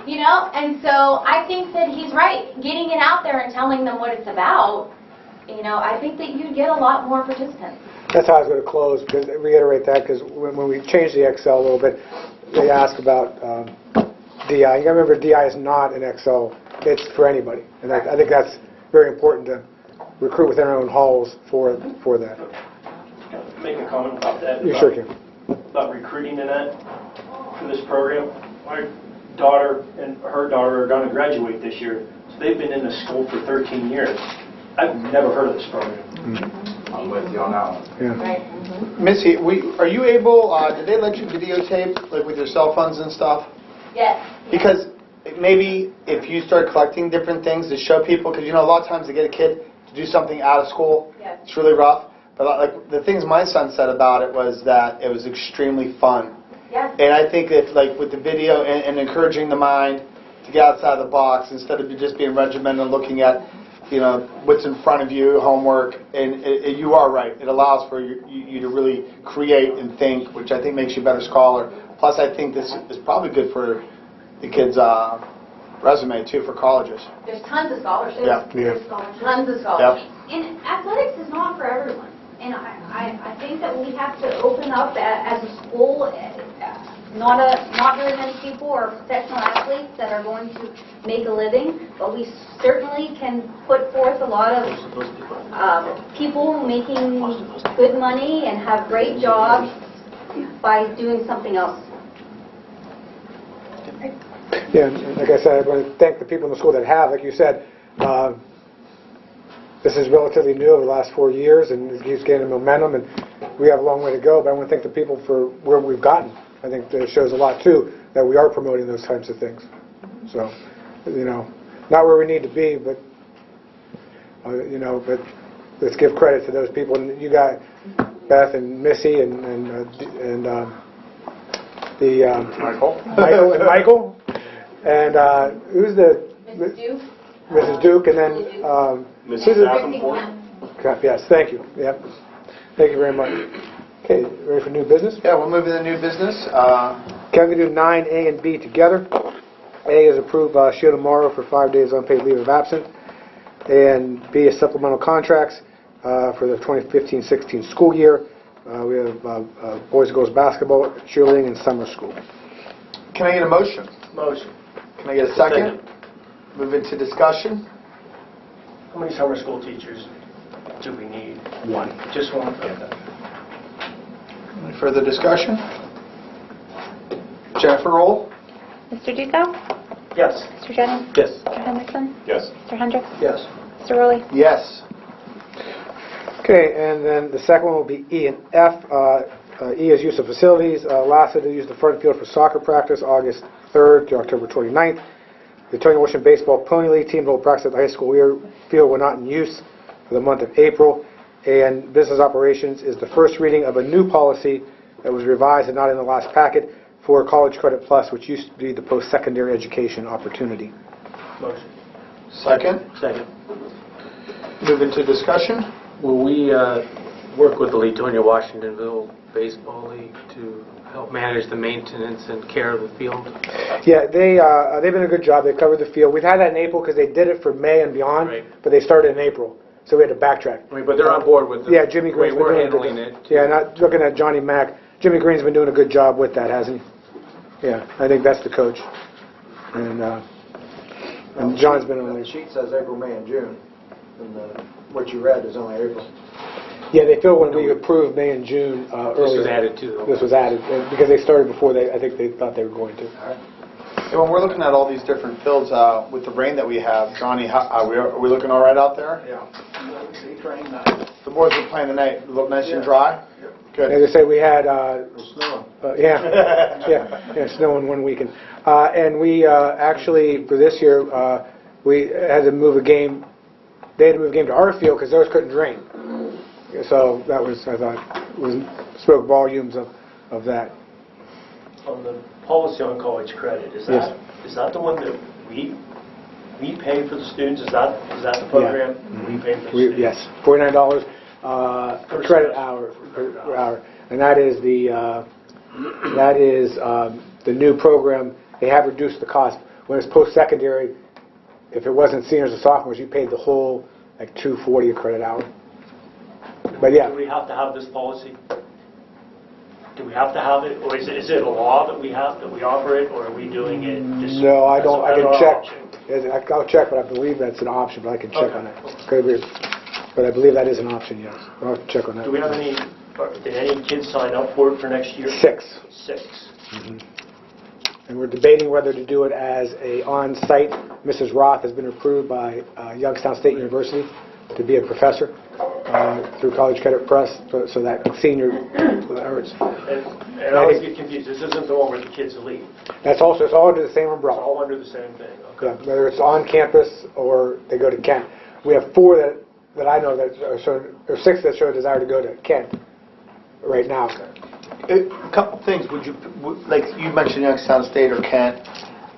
you know? And so I think that he's right. Getting it out there and telling them what it's about, you know, I think that you'd get a lot more participants. That's how I was going to close, because reiterate that, because when we changed the Excel a little bit, they asked about DI. You got to remember, DI is not an Excel. It's for anybody. And I think that's very important to recruit within our own halls for that. Make a comment about that. You sure can. About recruiting in that, for this program. My daughter and her daughter are going to graduate this year. So they've been in the school for 13 years. I've never heard of this program. I'm with you on that one. Yeah. Right. Missy, are you able, did they let you videotape, like with your cell phones and stuff? Yes. Because maybe if you start collecting different things to show people, because you know a lot of times to get a kid to do something out of school, Yes. it's really rough. But like the things my son said about it was that it was extremely fun. Yes. And I think that like with the video and encouraging the mind to get outside the box instead of just being regimented and looking at, you know, what's in front of you, homework, and you are right. It allows for you to really create and think, which I think makes you a better scholar. Plus, I think this is probably good for the kids' resume too for colleges. There's tons of scholarships. Yeah. There's scholarships. Tons of scholarships. And athletics is not for everyone. And I think that we have to open up as a school. Not very many people are professional athletes that are going to make a living, but we certainly can put forth a lot of people making good money and have great jobs by doing something else. Yeah, and like I said, I want to thank the people in the school that have. Like you said, this is relatively new over the last 4 years, and it keeps gaining momentum, and we have a long way to go, but I want to thank the people for where we've gotten. I think that it shows a lot, too, that we are promoting those types of things. So, you know, not where we need to be, but, you know, but let's give credit to those people. And you got Beth and Missy and Michael. And who's the... Mrs. Duke. Mrs. Duke, and then... Mrs. Davenport? Yes, thank you. Yep. Thank you very much. Okay, ready for new business? Yeah, we'll move to the new business. Can we do 9A and B together? A is approve Sheila Morrow for 5 days unpaid leave of absence. And B is supplemental contracts for the 2015-16 school year. We have boys and girls basketball, cheerleading, and summer school. Can I get a motion? Motion. Can I get a second? Move into discussion. How many summer school teachers do we need? One. Just one? Okay. Any further discussion? Jennifer, roll. Mr. Duco? Yes. Mr. Jennings? Yes. Mr. Hendrickson? Yes. Mr. Hendricks? Yes. Mr. Rowley? Yes. Okay, and then the second one will be E and F. E is use of facilities. Lastly, to use the front field for soccer practice, August 3rd to October 29th. The Leetonia Ocean Baseball Pony League team will practice at the high school year. Field were not in use for the month of April. And business operations is the first reading of a new policy that was revised and not in the last packet for College Credit Plus, which used to be the post-secondary education opportunity. Motion. Second. Second. Move into discussion. Will we work with the Leetonia Washingtonville Baseball League to help manage the maintenance and care of the field? Yeah, they've been a good job. They covered the field. We've had that in April because they did it for May and beyond, Right. but they started in April, so we had to backtrack. I mean, but they're on board with the Yeah, Jimmy way Green's been we're doing a good handling job. it. Yeah, not looking at Johnny Mack. Jimmy Green's been doing a good job with that, hasn't he? Yeah, I think that's the coach. And John's been on The there. sheet says April, May, and June. And what you read is only April. Yeah, they feel when we approved May and June earlier. This was added too. This was added because they started before I think they thought they were going to. And when we're looking at all these different fields with the rain that we have, Johnny, are we looking all right out there? Yeah. It's raining now. The boys are playing tonight. Look nice and dry? Good. As I say, we had, It's snowing. yeah, snow in one weekend. And we actually, for this year, we had to move a game. They had to move a game to our field because theirs couldn't drain. So that was, I thought, spoke volumes of that. On the policy on college credit, is that the one that we pay for the students? Is that the program we pay for the students? Yes, $49 credit hour per hour, and that is the new program. They have reduced the cost. When it's post-secondary, if it wasn't seniors or sophomores, you paid the whole like $240 a credit hour. But yeah. Do we have to have this policy? Do we have to have it, or is it a law that we offer it, or are we doing it just? No, I don't. I as can our check. option? I'll check, but I believe that's an option. But I can check on it. But I believe that is an option. Yes, I'll have to check on that. Do we have any? Did any kids sign up for it for next year? 6. 6. And we're debating whether to do it as a on-site. Mrs. Roth has been approved by Youngstown State University to be a professor through College Credit Press, so that senior. And I always get confused. This isn't the one where the kids leave. It's all under the same It's umbrella. all under the same thing. Okay. Yeah, whether it's on campus or they go to Kent. We have 4 that I know that are showing, or 6 that show a desire to go to Kent right now. A couple things. Like you mentioned Youngstown State or Kent,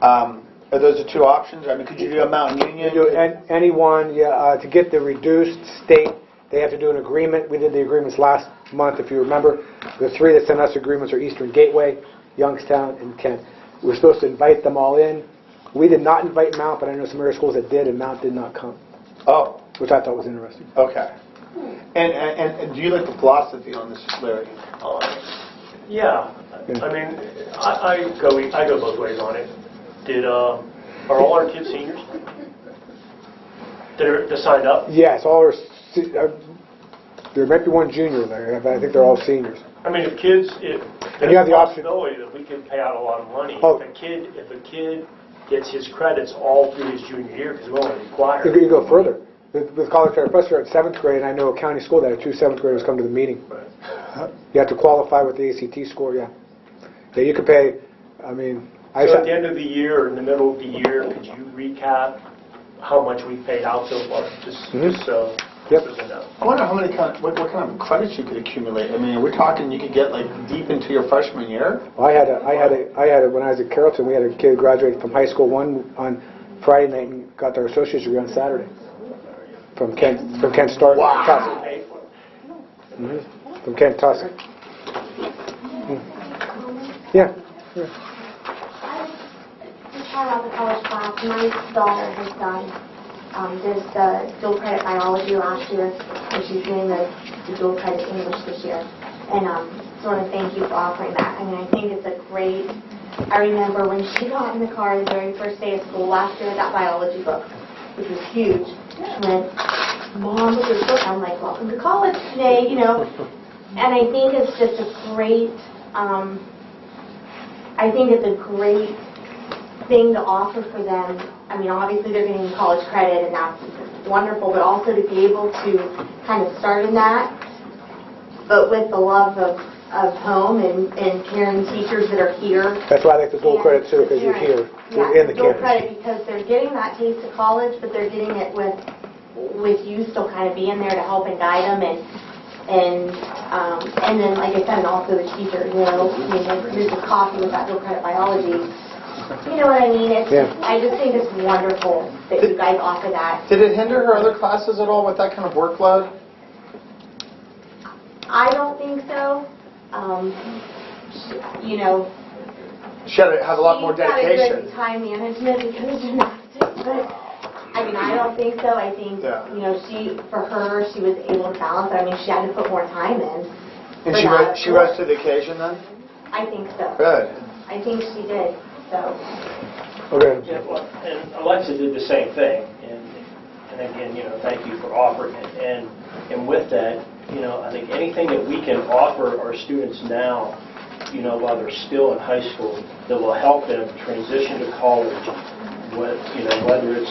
are those the 2 options? I mean, could you do a Mountain Union? You do anyone, to get the reduced state, they have to do an agreement. We did the agreements last month, if you remember. The 3 that sent us agreements are Eastern Gateway, Youngstown, and Kent. We were supposed to invite them all in. We did not invite Mount, but I know some area schools that did, and Mount did not come. Oh, Which I thought was interesting. okay. And do you like the philosophy on this, Larry? Yeah. I mean, I go both ways on it. Are all our kids seniors? They're signed up? Yes, there might be one junior there, but I think they're all seniors. I mean, if kids, And you have the option. possibility that we could pay out a lot of money. Oh. If a kid gets his credits all through his junior year, because we only require. You go further. With College Credit Plus, you're at 7th grade, and I know a county school that had 2 7th graders come to the meeting. You have to qualify with the ACT score, yeah. Yeah, you could pay, I mean... So at the end of the year, or in the middle of the year, could you recap how much we paid out so far? Just so Yep. we know. I wonder what kind of credits you could accumulate. I mean, we're talking you could get like deep into your freshman year. Well, I had when I was at Carrollton, we had a kid graduate from high school on Friday night and got their associate's degree on Saturday from Kent Star. Wow. Pay for it. From Kent Tuscan. Yeah. We try out the college class. My daughter has done did the dual credit biology last year, and she's doing the dual credit English this year. And so I want to thank you for offering that. I mean, I think it's a great, I remember when she got in the car the very first day of school last year with that biology book, which was huge. She went, Mom, look at this book. I'm like, welcome to college today, you know. And I think it's just a great, I think it's a great thing to offer for them. I mean, obviously they're getting college credit, and that's wonderful, but also to be able to kind of start in that, but with the love of home and caring teachers that are here. That's why I like the dual credit too, because you're here, you're in the dual campus. credit, because they're getting that taste of college, but they're getting it with you still kind of being there to help and guide them, and then, like I said, and also the teacher, you know, I mean, here's the coffee with that dual credit biology. You know what I mean? It's I just think it's wonderful that you guys offer that. Did it hinder her other classes at all with that kind of workload? I don't think so. You know, She had to have a lot more she's got a dedication. good time management because of gymnastics, but I mean, I don't think so. I think, you know, for her, she was able to balance it. I mean, she had to put more time in. And she rose to the occasion then? I think so. Good. I think she did. So. Okay. Yeah, well, and Alexa did the same thing, and again, you know, thank you for offering it. And with that, you know, I think anything that we can offer our students now, you know, while they're still in high school, that will help them transition to college, whether it's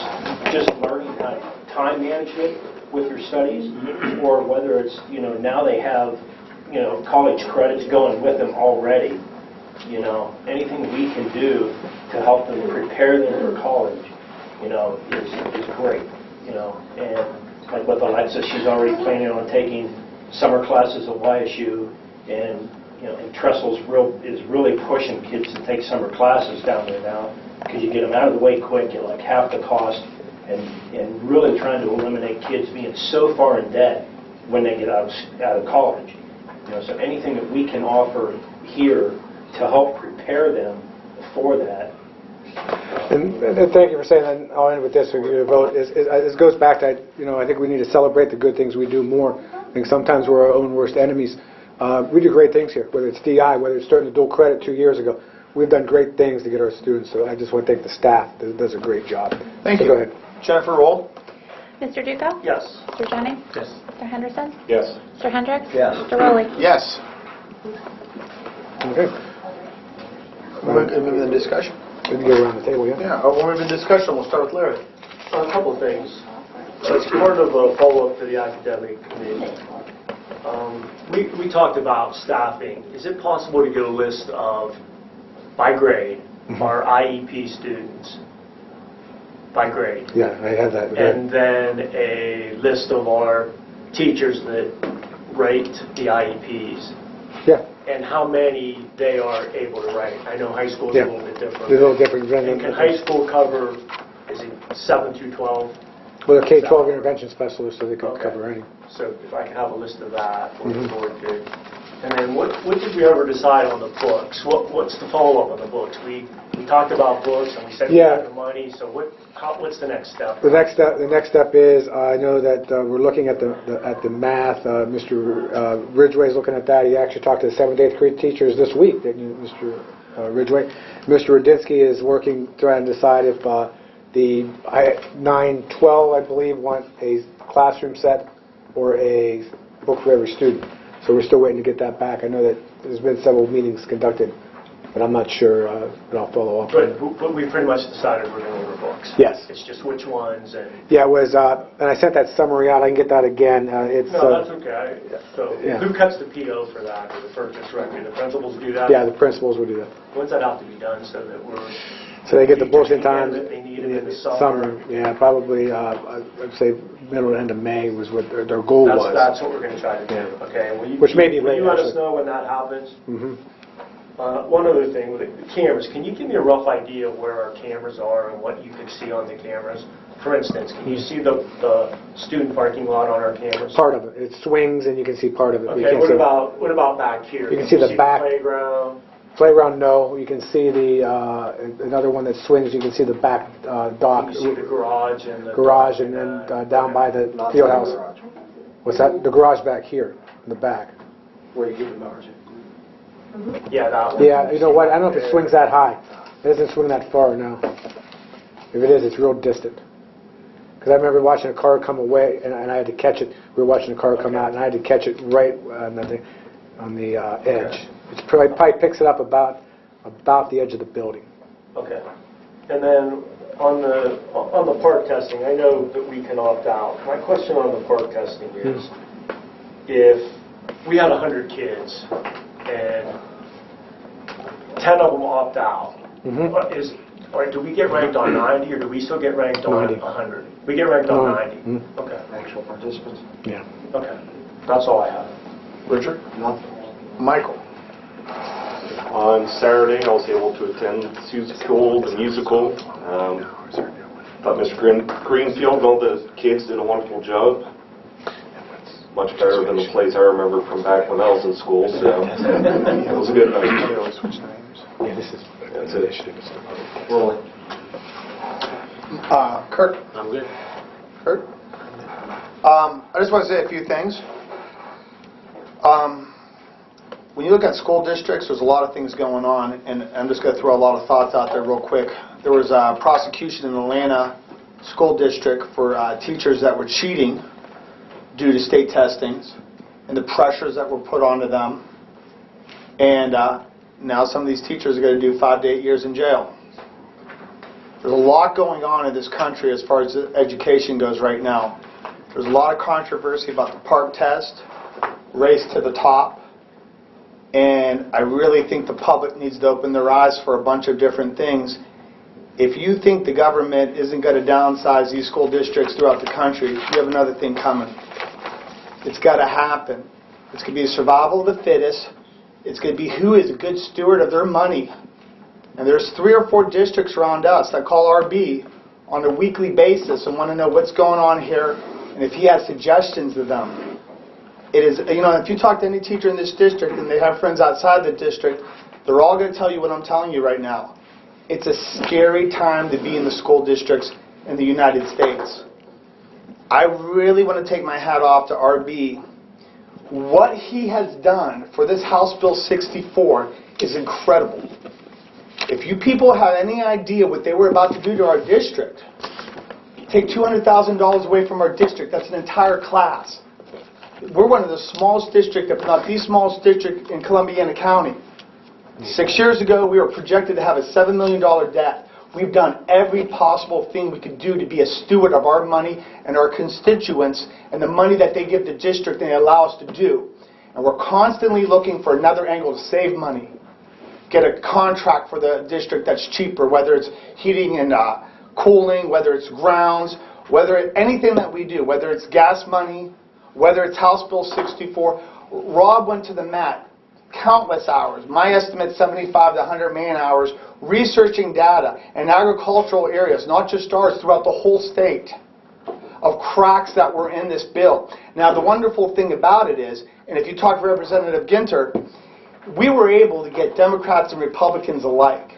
just learning how time management with your studies, or whether it's, you know, now they have, you know, college credits going with them already. You know, anything we can do to help them prepare them for college, you know, is great. You know, and like with Alexa, she's already planning on taking summer classes at YSU, and you know, and Tressel's is really pushing kids to take summer classes down there now, because you get them out of the way quick at like half the cost, and really trying to eliminate kids being so far in debt when they get out of college. You know, so anything that we can offer here to help prepare them for that. And thank you for saying that. I'll end with this. We're going to vote. This goes back to, you know, I think we need to celebrate the good things we do more. I think sometimes we're our own worst enemies. We do great things here, whether it's DI, whether it's starting to dual credit 2 years ago. We've done great things to get our students, so I just want to thank the staff that does a great job. Thank you. Go ahead. Jennifer, roll. Mr. Duco? Yes. Mr. Jennings? Yes. Mr. Henderson? Yes. Mr. Hendricks? Yes. Mr. Rowley? Yes. Okay. Move in the discussion. We can go around the table, yeah? Yeah, we'll move in discussion. We'll start with Larry. A couple of things. As part of a follow-up to the academic committee, we talked about staffing. Is it possible to get a list of, by grade, our IEP students, by grade? Yeah, I have that. And then a list of our teachers that rate the IEPs. Yeah. And how many they are able to write. I know high school is a little bit different. It's a little different. And can high school cover, is it 7 through 12? Well, they're K-12 intervention specialists, so they can cover any. So if I can have a list of that for the board good. And then what did we ever decide on the books? What's the follow-up on the books? We talked about books and we said we had the money, so what's the next step? The next step is, I know that we're looking at the math. Mr. Ridgway is looking at that. He actually talked to the 7th, 8th grade teachers this week, didn't you, Mr. Ridgway? Mr. Rudinsky is working, trying to decide if the 9, 12, I believe, want a classroom set or a book for every student. So we're still waiting to get that back. I know that there's been several meetings conducted, but I'm not sure, but I'll follow up. But we pretty much decided we're going to order books. Yes. It's just which ones and... Yeah, it was, and I sent that summary out. I can get that again. No, that's okay. So who cuts the PO for that, or the purchase record? The principals do that? Yeah, the principals will do that. When's that have to be done so that we're... So they get the books in time. They need them in the summer. Yeah, probably, I'd say middle to end of May was what their goal was. That's what we're going to try to do. Yeah. Okay. Which may be late. late, Will you let us actually. know when that happens? Mm-hmm. One other thing, with the cameras, can you give me a rough idea of where our cameras are and what you can see on the cameras? For instance, can you see the student parking lot on our cameras? Part of it. It swings and you can see part of it. Okay, what about back here? You can see the back. Playground. Playground, no. You can see the another one that swings. You can see the back dock. You see the garage and the... Garage, and then down by the field house. What's that? The garage back here, in the back. Where you keep the cars. Yeah, that one. Yeah, you know what? I don't know if it swings that high. It doesn't swing that far, no. If it is, it's real distant. Because I remember watching a car come away, and I had to catch it. We were watching a car come out, and I had to catch it right on the edge. It probably picks it up about the edge of the building. Okay. And then on the park testing, I know that we can opt out. My question on the park testing is, if we had 100 kids and 10 of them opt out, do we get ranked on 90, or do we still get ranked on 100? We get ranked on 90. Okay. Actual participants. Yeah. Okay. That's all I have. Richard? No. Michael? On Saturday, I was able to attend Susie Cole, the musical. Thought Mr. Greenfield and all the kids did a wonderful job. Much better than the plays I remember from back when I was in school, so it was a good night. Yeah, this is That's it. Rolling. Kurt? I'm good. Kurt? I just want to say a few things. When you look at school districts, there's a lot of things going on, and I'm just going to throw a lot of thoughts out there real quick. There was a prosecution in the Atlanta School District for teachers that were cheating due to state testings and the pressures that were put onto them. And now some of these teachers are going to do 5 to 8 years in jail. There's a lot going on in this country as far as education goes right now. There's a lot of controversy about the PARCC test, race to the top. And I really think the public needs to open their eyes for a bunch of different things. If you think the government isn't going to downsize these school districts throughout the country, you have another thing coming. It's got to happen. It's going to be a survival of the fittest. It's going to be who is a good steward of their money. And there's 3 or 4 districts around us that call RB on a weekly basis and want to know what's going on here and if he has suggestions to them. It is, if you talk to any teacher in this district and they have friends outside the district, they're all going to tell you what I'm telling you right now. It's a scary time to be in the school districts in the United States. I really want to take my hat off to RB. What he has done for this House Bill 64 is incredible. If you people have any idea what they were about to do to our district, take $200,000 away from our district, that's an entire class. We're one of the smallest districts, if not the smallest district in Columbiana County. 6 years ago, we were projected to have a $7 million debt. We've done every possible thing we could do to be a steward of our money and our constituents and the money that they give the district and they allow us to do. And we're constantly looking for another angle to save money. Get a contract for the district that's cheaper, whether it's heating and cooling, whether it's grounds, anything that we do, whether it's gas money, whether it's House Bill 64. Rob went to the mat countless hours, my estimate 75 to 100 man hours, researching data in agricultural areas, not just ours, throughout the whole state, of cracks that were in this bill. Now the wonderful thing about it is, and if you talk to Representative Ginter, we were able to get Democrats and Republicans alike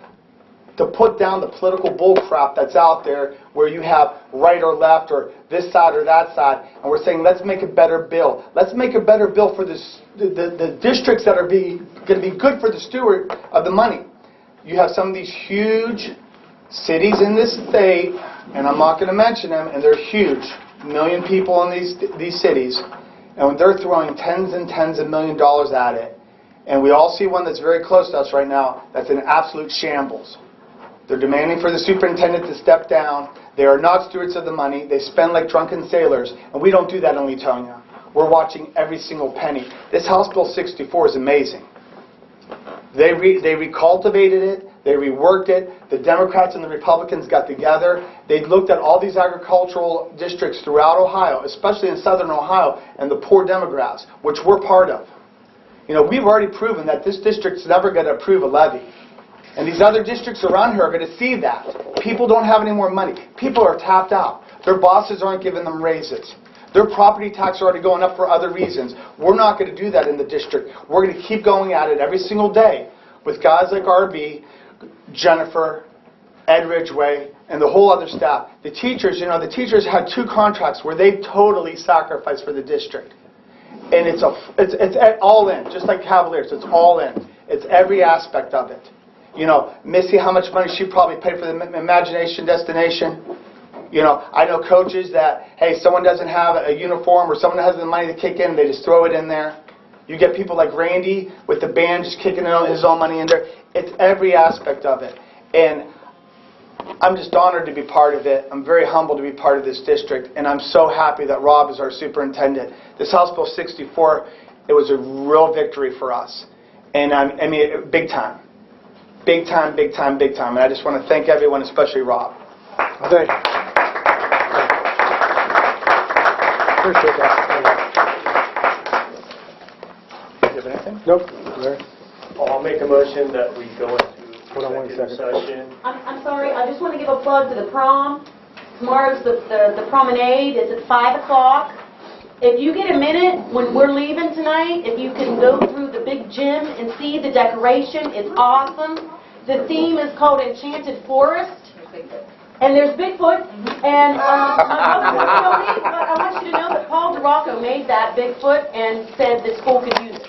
to put down the political bullcrap that's out there where you have right or left or this side or that side, and we're saying let's make a better bill. Let's make a better bill for the districts that are going to be good for the steward of the money. You have some of these huge cities in this state, and I'm not going to mention them, and they're huge. 1 million people in these cities, and they're throwing tens and tens of $1 million at it. And we all see one that's very close to us right now that's in absolute shambles. They're demanding for the superintendent to step down. They are not stewards of the money. They spend like drunken sailors. And we don't do that in Leetonia. We're watching every single penny. This House Bill 64 is amazing. They recultivated it. They reworked it. The Democrats and the Republicans got together. They looked at all these agricultural districts throughout Ohio, especially in southern Ohio, and the poor demographics, which we're part of. We've already proven that this district's never going to approve a levy. And these other districts around here are going to see that. People don't have any more money. People are tapped out. Their bosses aren't giving them raises. Their property tax are already going up for other reasons. We're not going to do that in the district. We're going to keep going at it every single day. with guys like RB, Jennifer, Ed Ridgway, and the whole other staff. The teachers, the teachers had 2 contracts where they totally sacrificed for the district. And it's all in, just like Cavaliers, it's all in. It's every aspect of it. Missy, how much money she probably paid for the Imagination Destination. I know coaches that, hey, someone doesn't have a uniform or someone hasn't the money to kick in, they just throw it in there. You get people like Randy with the band just kicking his own money in there. It's every aspect of it. And I'm just honored to be part of it. I'm very humbled to be part of this district. And I'm so happy that Rob is our superintendent. This House Bill 64, it was a real victory for us. And I mean, big time. Big time, big time, big time. And I just want to thank everyone, especially Rob. Thank you. Appreciate that. Do you have anything? Nope. Larry? I'll make a motion that we go into Hold on 1 executive second. session. I'm sorry, I just want to give a plug to the prom. Tomorrow's the promenade, it's at 5 o'clock. If you get a minute when we're leaving tonight, if you can go through the big gym and see the decoration, it's awesome. The theme is called Enchanted Forest. And there's Bigfoot, and I want you to know that Paul DeRocco made that Bigfoot and said the school could use it.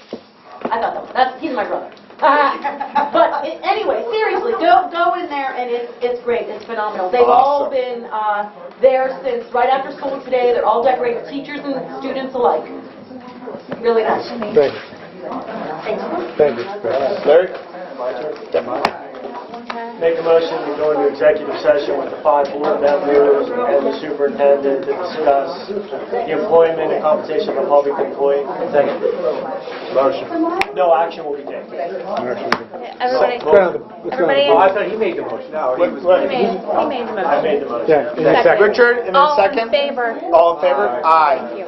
I thought he's my brother. But anyway, seriously, go in there, and it's great. It's phenomenal. They've all been there since right after school today. They're all decorated, teachers and students alike. Really nice. Thank you. Thank you. Larry? Make a motion to go into executive session with the 5 board members and the superintendent to discuss the employment and compensation of a public employee. Motion. No action will be taken. Everybody, Oh, I thought he made the motion. No, he was. he made the I motion. made the motion. Yeah, in a second. Richard, and then All second? in favor? All in favor? Aye. Thank you.